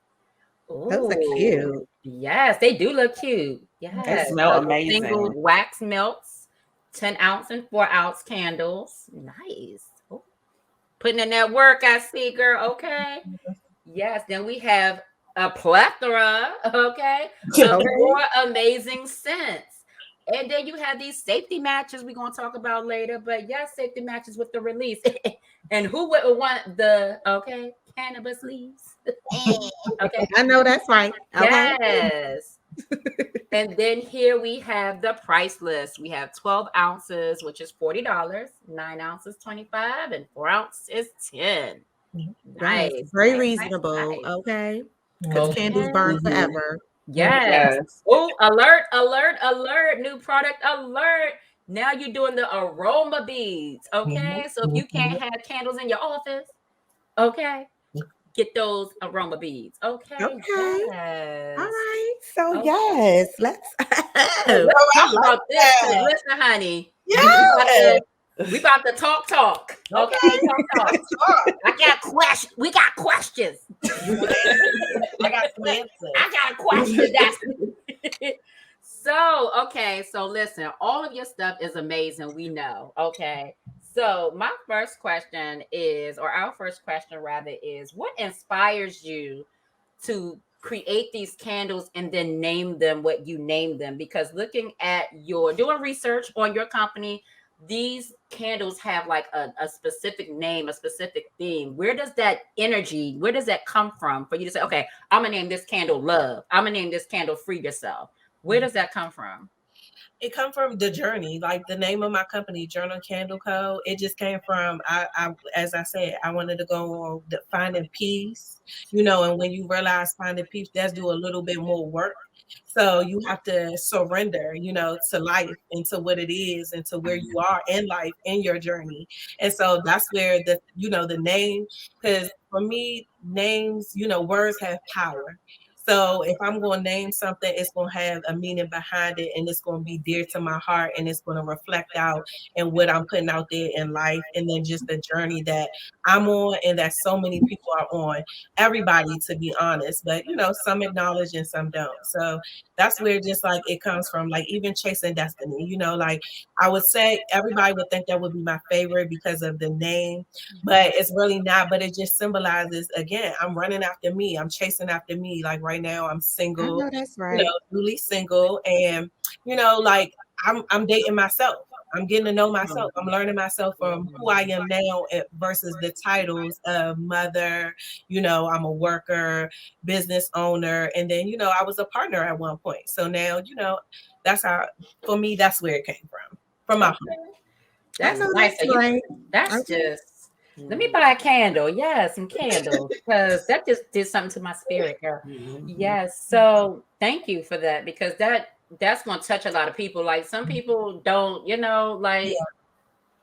Those are cute. Yes, they do look cute. Yes. smell The single amazing. wax melts, 10-ounce and 4-ounce candles. Nice. Ooh, putting in that work, I see, girl. Okay. Yes. Then we have a plethora, okay, of Okay. more amazing scents. And then you have these safety matches we're going to talk about later. But yes, safety matches with the release. And who would want the, okay, cannabis leaves? Okay. I know that's right. Okay. Yes. And then here we have the price list. We have 12 ounces, which is $40, 9 ounces, 25, and 4 ounce is 10. Yes. Nice, Very nice, nice, reasonable. nice. Okay. Because candles Okay. burn forever. Yes. Yes. Oh, alert, alert, alert. New product alert. Now you're doing the aroma beads. Okay. So if you can't have candles in your office, okay, get those aroma beads. Okay. Okay. All Yes. right. So Okay. yes, let's Let's Oh, I talk like about this because that. listen, honey, Yeah. we about to talk. Okay, talk. I got questions. We got questions. I got some answers. I got a question. That's so okay. So listen, all of your stuff is amazing. We know. Okay. So my first question is, or our first question rather, is what inspires you to create these candles and then name them what you name them? Because looking at your doing research on your company, these candles have like a specific name, a specific theme. Where does that energy, where does that come from for you to say, okay, I'm gonna name this candle love, I'm gonna name this candle free yourself? Where does that come from? It come from the journey, like the name of my company, Journal Candle Co. It just came from I as I said, I wanted to go on the finding peace, and when you realize finding peace does do a little bit more work. So you have to surrender, to life and to what it is and to where you are in life in your journey. And so that's where the name, because for me, names, words have power. So if I'm going to name something, it's going to have a meaning behind it, and it's going to be dear to my heart, and it's going to reflect out in what I'm putting out there in life, and then just the journey that I'm on and that so many people are on. Everybody, to be honest, but some acknowledge and some don't. So that's where just like it comes from, like even chasing destiny. Like I would say everybody would think that would be my favorite because of the name, but it's really not. But it just symbolizes, again, I'm running after me. I'm chasing after me. Like right now, I'm I single, know that's right. newly single, and like I'm dating myself. I'm getting to know myself. I'm learning myself from who I am now versus the titles of mother. I'm a worker, business owner, and then I was a partner at one point. So now that's how, for me, that's where it came from my heart. I That's know nice. that's So you, right. that's Okay. just, let me buy a candle. Yeah, some candles. Because that just did something to my spirit, girl. Yes. So thank you for that, because that's gonna touch a lot of people. Like some people don't, like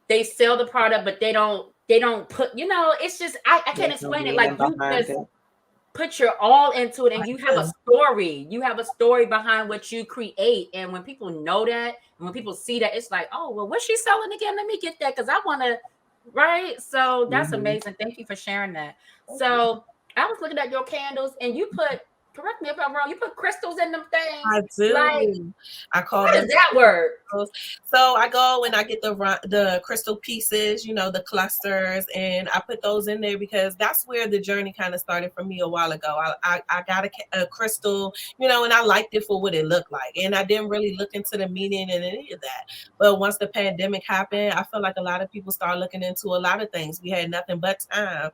they sell the product, but they don't put, it's just I can't There's no explain it. Like meaning you behind just it. put your all into it, and you have a story. You have a story behind what you create. And when people know that, and when people see that, it's like, oh, well, what's she selling again? Let me get that, because I want to, right? So that's amazing. Thank you for sharing that. So I was looking at your candles, and you put, correct me if I'm wrong, you put crystals in them things. I Like, do. I call how them. does that work? So I go and I get the crystal pieces, the clusters, and I put those in there because that's where the journey kind of started for me a while ago. I got a crystal, and I liked it for what it looked like, and I didn't really look into the meaning and any of that. But once the pandemic happened, I feel like a lot of people started looking into a lot of things. We had nothing but time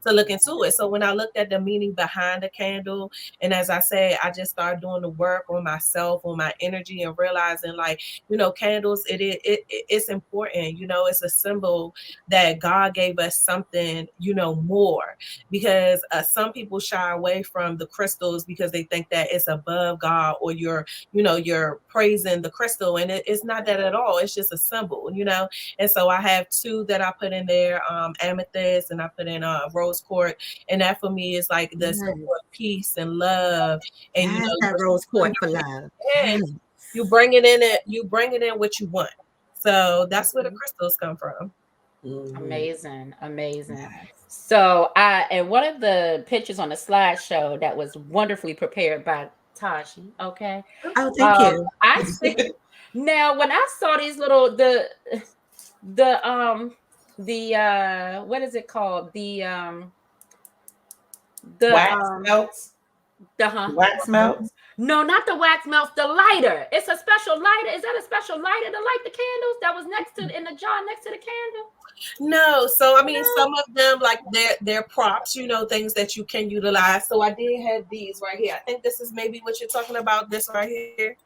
to look into it. So when I looked at the meaning behind the candle, and as I say, I just started doing the work on myself, on my energy, and realizing like, candles, it's important. It's a symbol that God gave us something, more, because some people shy away from the crystals because they think that it's above God, or you're praising the crystal, and it's not that at all. It's just a symbol. And so I have two that I put in there, amethyst, and I put in rose quartz, and that for me is like the symbol of peace and love, and Yes, that rose quartz for love. yeah, Yes. you bring it in you bring it in what you want. So that's where the crystals come from. Amazing, amazing. So I, and one of the pictures on the slideshow that was wonderfully prepared by Taji. Okay. Oh, thank you. I stick now when I saw these little the what is it called? The Wax melts. the Wax melts. no, not the wax melts, the lighter. It's a special lighter. Is that a special lighter to light the candles that was next to in the jar next to the candle? No, so I mean, some of them like they're props, things that you can utilize. So I did have these right here. I think this is maybe what you're talking about. This right here,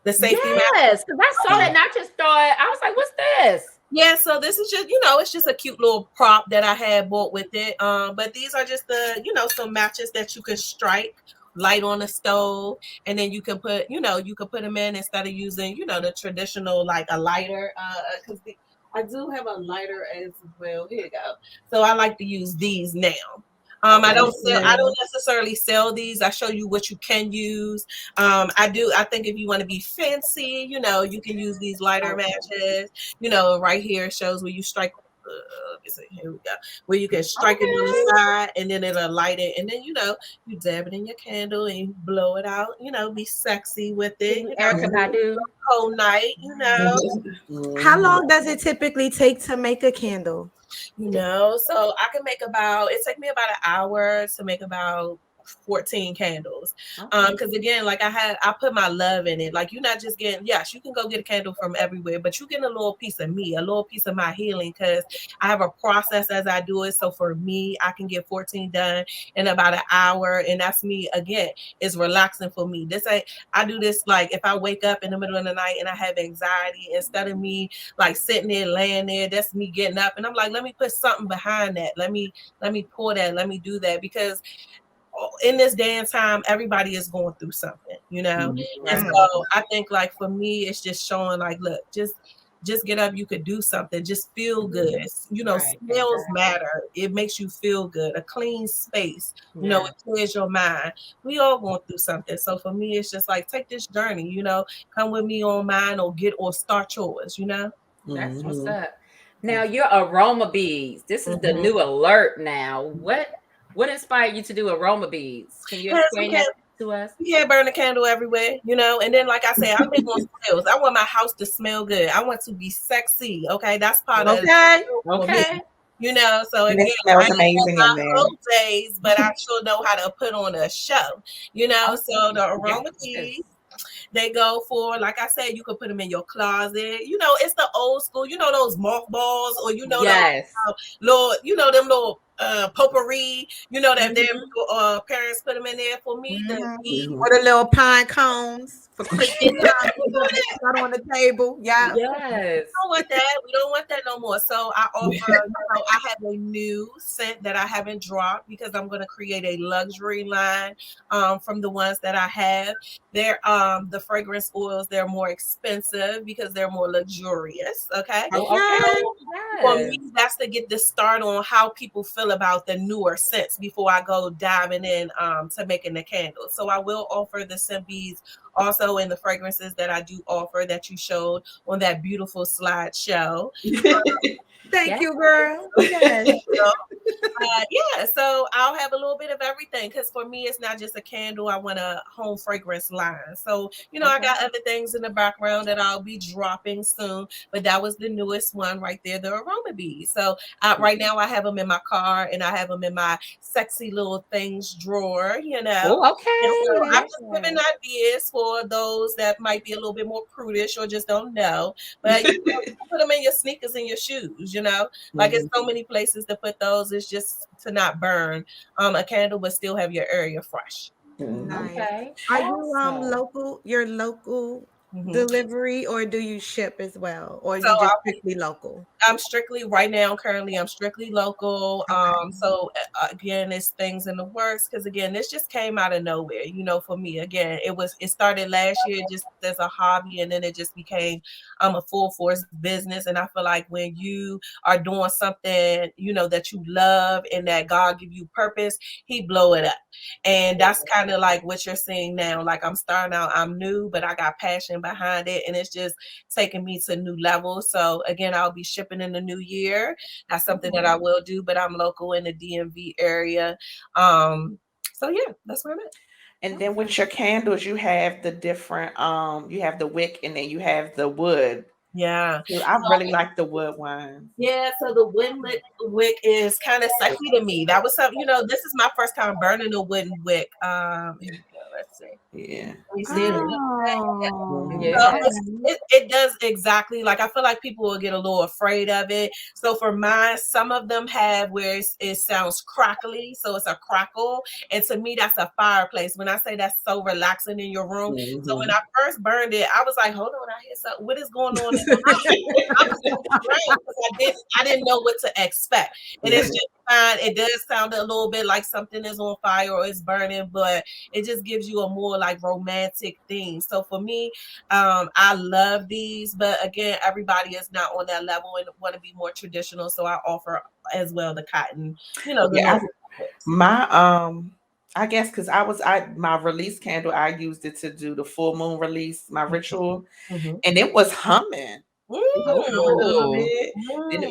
the safety map. Yes, because I saw that and I just thought I was like, "What's this?" Yeah, so this is just, it's just a cute little prop that I had bought with it. But these are just some matches that you can strike, light on the stove, and then you can put, you can put them in instead of using, the traditional like a lighter. Because I do have a lighter as well. Here you go. So I like to use these now. I don't necessarily sell these. I show you what you can use. I think if you want to be fancy, you can use these lighter matches. Right here shows where you strike. Let me see. Here we go. Where you can strike it on the side, and then it'll light it, and then you dab it in your candle and you blow it out. Be sexy with it. Erica Badu. Whole night. How long does it typically take to make a candle? So I can it take me about an hour to make about 14 candles. Because again, like I put my love in it. Like you're not just getting, yes, you can go get a candle from everywhere, but you're getting a little piece of me, a little piece of my healing, because I have a process as I do it. So for me, I can get 14 done in about an hour. And that's me again, it's relaxing for me. I do this like if I wake up in the middle of the night and I have anxiety, instead of me like sitting there, laying there, that's me getting up. And I'm like, let me put something behind that. Let me pour that. Let me do that, because in this day and time, everybody is going through something, And so I think like for me, it's just showing like, look, just get up. You could do something. Just feel good. Smells matter. It makes you feel good. A clean space, it clears your mind. We all going through something. So for me, it's just like, take this journey, come with me on mine or start yours, That's what's up. Now your aroma beads. This is the new alert now. What inspired you to do aroma beads? Can you explain that to us? You can't burn a candle everywhere, and then like I said, I'm big on smells. I want my house to smell good. I want to be sexy. Okay, that's part of okay. So again, I ain't amazing my old days, but I sure know how to put on a show. So the aroma beads. They go for, like I said, you can put them in your closet. It's the old school, those mothballs, or those little, them little potpourri, that their parents put them in there. For me. Or the little pine cones for Christmas time. Put on the table. Yeah. Yes. We don't want that. We don't want that no more. So I offer, I have a new scent that I haven't dropped, because I'm going to create a luxury line from the ones that I have. They're the fragrance oils, they're more expensive because they're more luxurious. Okay. For me, that's to get the start on how people feel about the newer scents before I go diving in to making the candles. So I will offer the scent beads also in the fragrances that I do offer that you showed on that beautiful slideshow. Thank you, girl. So I'll have a little bit of everything, because for me, it's not just a candle. I want a home fragrance line. So, I got other things in the background that I'll be dropping soon, but that was the newest one right there, the aroma beads. So right now I have them in my car, and I have them in my sexy little things drawer, Oh, okay. So I'm just giving ideas for those that might be a little bit more prudish or just don't know, but you can put them in your sneakers and your shoes, like it's so many places to put those. It's just to not burn a candle, but still have your area fresh. Nice. Okay. Are you local? Your local delivery, or do you ship as well, or you just strictly local? I'm strictly currently I'm strictly local. So again, it's things in the works, because again, this just came out of nowhere. For me, again, it started last year just as a hobby, and then it just became a full force business. And I feel like when you are doing something that you love and that God give you purpose, He blow it up. And that's kind of like what you're seeing now. Like I'm starting out, I'm new, but I got passion behind it, and it's just taking me to new levels. So again, I'll be shipping in the new year. That's something that I will do, but I'm local in the DMV area. So yeah, that's where I'm at. And then with your candles, you have the different you have the wick and then you have the wood. Yeah. So I really like the wood one. Yeah, so the wick is kind of sexy to me. That was something, this is my first time burning a wooden wick. Here we go. Let's see. Yeah. You see it? Oh, So Yeah. it does exactly like I feel like people will get a little afraid of it. So for mine, some of them have where it sounds crackly, so it's a crackle, and to me that's a fireplace. When I say that's so relaxing in your room, so when I first burned it, I was like, hold on, I hear something. What is going on in the house? I was afraid because I didn't know what to expect, and it's just fine. It does sound a little bit like something is on fire or it's burning, but it just gives you a more like romantic theme. So for me, I love these, but again, everybody is not on that level and want to be more traditional. So I offer as well the cotton, the Yeah, normal my I guess because my release candle, I used it to do the full moon release, my ritual, and it was humming. It was humming a little Ooh. bit. Then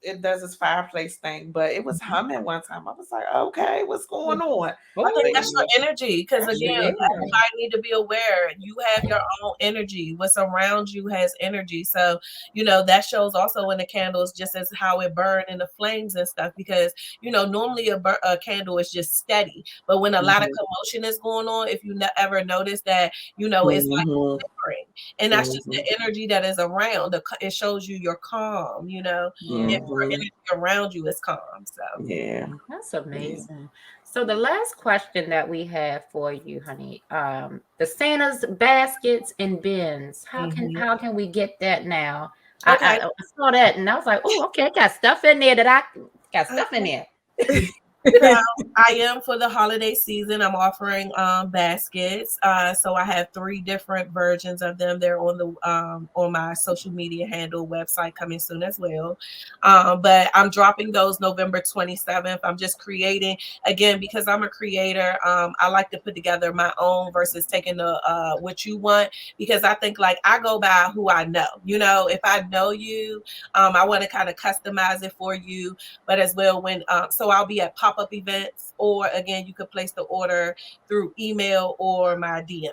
it does its fireplace thing, but it was humming one time. I was like, okay, what's going on? I think that's But your energy because again, Yeah. everybody need to be aware. You have your own energy. What's around you has energy. So that shows also in the candles, just as how it burned in the flames and stuff. Because normally a candle is just steady, but when a lot of commotion is going on, if you ever notice that, it's like flickering, and that's just the energy that is around. It shows you you're calm. If your energy around you is calm. So yeah. That's amazing. So the last question that we have for you, honey, the Santa's baskets and bins. How can we get that now? okay. I saw that and I was like, oh, okay, got stuff in there got stuff in there. So I am for the holiday season. I'm offering baskets. So I have 3 different versions of them. They're on the on my social media handle website coming soon as well. But I'm dropping those November 27th. I'm just creating again because I'm a creator. I like to put together my own versus taking the what you want because I think like I go by who I know. If I know you, I want to kind of customize it for you. But as well when so I'll be at pop-up events, or again you could place the order through email or my DM.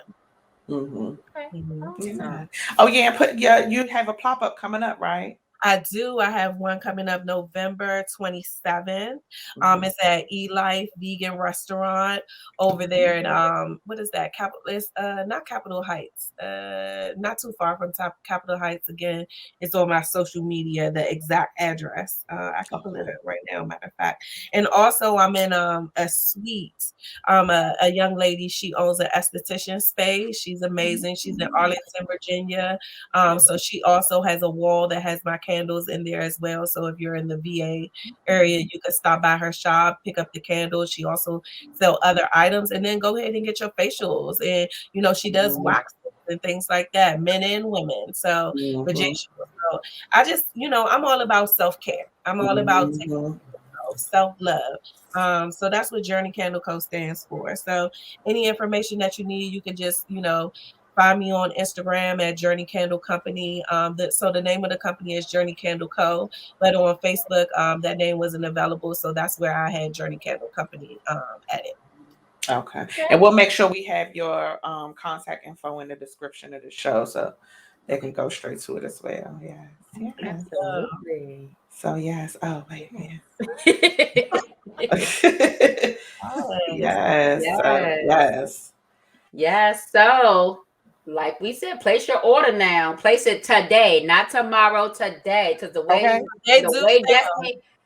Okay. Awesome. Oh yeah, you have a pop-up coming up, right? I do. I have one coming up November 27th. It's at E-Life Vegan Restaurant over there in what is that? It's not Capitol Heights. Not too far from Capitol Heights. Again, it's on my social media, the exact address. I can pull it up right now, matter of fact. And also I'm in a suite. A young lady, she owns an esthetician space. She's amazing. She's in Arlington, Virginia. So she also has a wall that has my candles in there as well. So if you're in the VA area, you can stop by her shop, pick up the candles. She also sell other items, and then go ahead and get your facials. And she does wax and things like that, men and women. So so I just, I'm all about self-care. I'm all about taking self-love. So that's what Journey Candle Co. stands for. So any information that you need, you can just, find me on Instagram at Journey Candle Company. So the name of the company is Journey Candle Co. But on Facebook, that name wasn't available. So that's where I had Journey Candle Company at it. Okay. And we'll make sure we have your contact info in the description of the show so they can go straight to it as well. Yes. Absolutely. So yes. Oh wait. Yes. Yes. Yes. So, like we said, place your order now. Place it today, not tomorrow. Today, because the way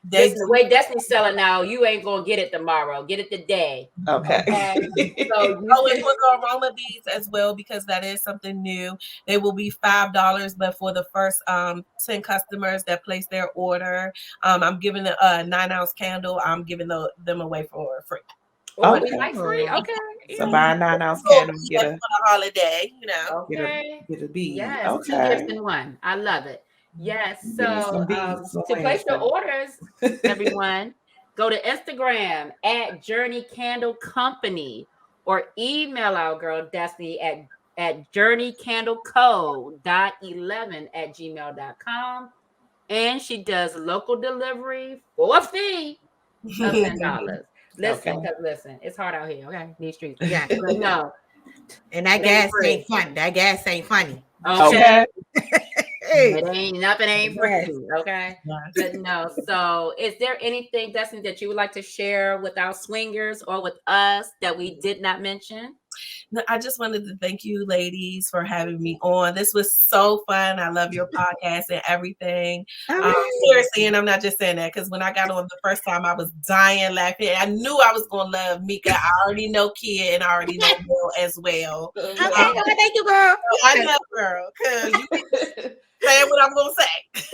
the way Destiny's selling now, you ain't gonna get it tomorrow. Get it today. Okay. So and for the aroma beads as well, because that is something new. They will be $5, but for the first 10 customers that place their order, I'm giving a 9-ounce candle. I'm giving them away for free. Like free. Okay. So buy a 9-ounce candle, get for the holiday, Okay. Get a bead. Yes, Okay. 2 gifts in 1. I love it. Yes. So to place your orders, everyone, go to Instagram at Journey Candle Company or email our girl Destiny at journeycandleco.11@gmail.com. And she does local delivery for a fee of $10. Listen, Okay. because listen, it's hard out here. Okay, these streets. Yeah. But no, And that it ain't gas free. ain't funny. That gas ain't funny. Okay. Hey. It ain't nothing ain't free. Yes. Okay. But no. So is there anything, Destiny, that you would like to share with our swingers or with us that we did not mention? No, I just wanted to thank you, ladies, for having me on. This was so fun. I love your podcast and everything. Seriously, and I'm not just saying that because when I got on the first time, I was dying laughing. I knew I was going to love Meika. I already know Kia and I already know Bill as well. Okay, thank you, girl. I know, girl, because you saying what I'm going to say.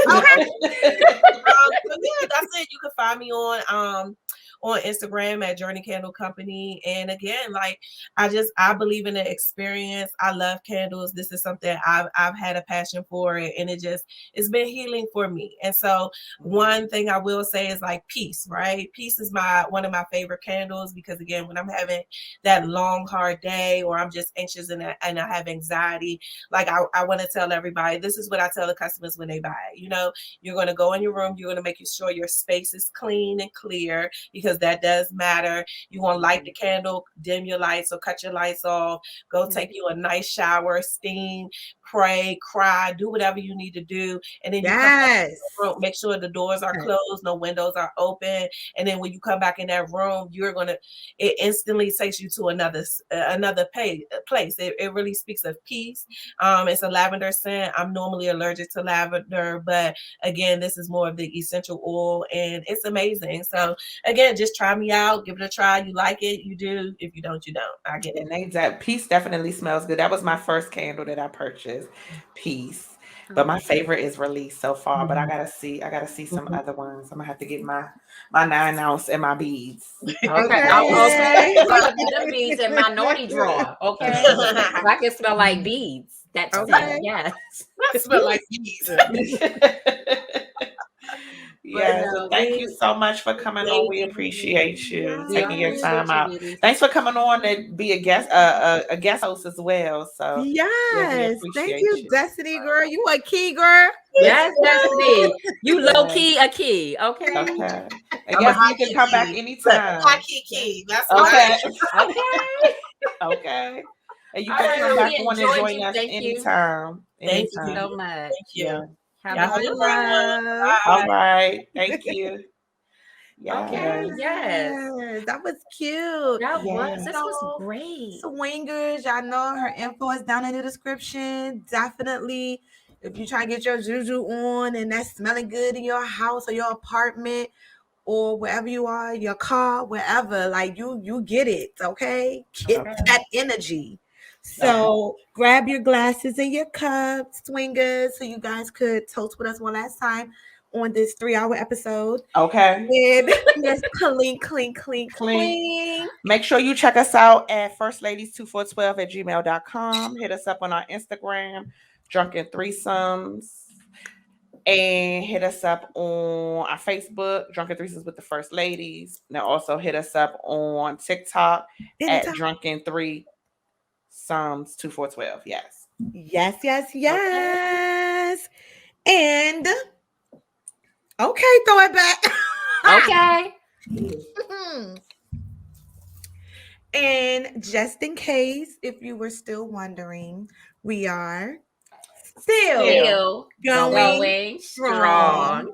Okay. But yeah, that's it. You can find me on Instagram at Journey Candle Company. And again, like I believe in the experience. I love candles. This is something I've had a passion for it, and it's been healing for me. And so one thing I will say is like peace, right? Peace is one of my favorite candles because again, when I'm having that long, hard day or I'm just anxious and I have anxiety, like I want to tell everybody, this is what I tell the customers when they buy it. You know, you're going to go in your room, you're going to make sure your space is clean and clear because that does matter. You want to light the candle, dim your lights or cut your lights off, go take you a nice shower, steam, pray, cry, do whatever you need to do. And then you come back in the room, make sure the doors are closed, no windows are open. And then when you come back in that room, it instantly takes you to another place. It really speaks of peace. It's a lavender scent. I'm normally allergic to lavender, but again, this is more of the essential oil and it's amazing. So again, just try me out, give it a try. You like it, you do. If you don't, you don't. I get it. And Peace definitely smells good. That was my first candle that I purchased. Peace. But my favorite is Release so far. But I gotta see some other ones. I'm gonna have to get my 9-ounce and my beads. Okay. Okay. I'm gonna put them beads in my naughty drawer. Okay. I can smell like beads. That's okay. Yes. I smell like beads. Yeah, so thank you so much for coming on. We appreciate you taking your time out. Thanks for coming on to be a guest host as well. So yes, thank you, Destiny girl. You a key girl. Yes, Destiny. You low key a key. Okay. Okay. And yes, you can come back anytime. High key. That's okay. Okay. Okay. And you can come back on and join us anytime. Thank you so much. Thank you. Yeah. Have a good one. All right. Thank you. Okay. Yes. That was cute. That was. This was great. Swingers, y'all know her info is down in the description. Definitely, if you try to get your juju on and that's smelling good in your house or your apartment or wherever you are, your car, wherever, like you get it. Okay, get that energy. So grab your glasses and your cups, swingers, so you guys could toast with us one last time on this 3-hour episode. Okay. Let's clean. Make sure you check us out at firstladies2412@gmail.com. Hit us up on our Instagram, Drunken Threesomes. And hit us up on our Facebook, Drunken Threesomes with the First Ladies. Now also hit us up on TikTok at Drunken Threesomes 2412. Yes. Yes. And okay, throw it back. Okay. And just in case, if you were still wondering, we are still going strong.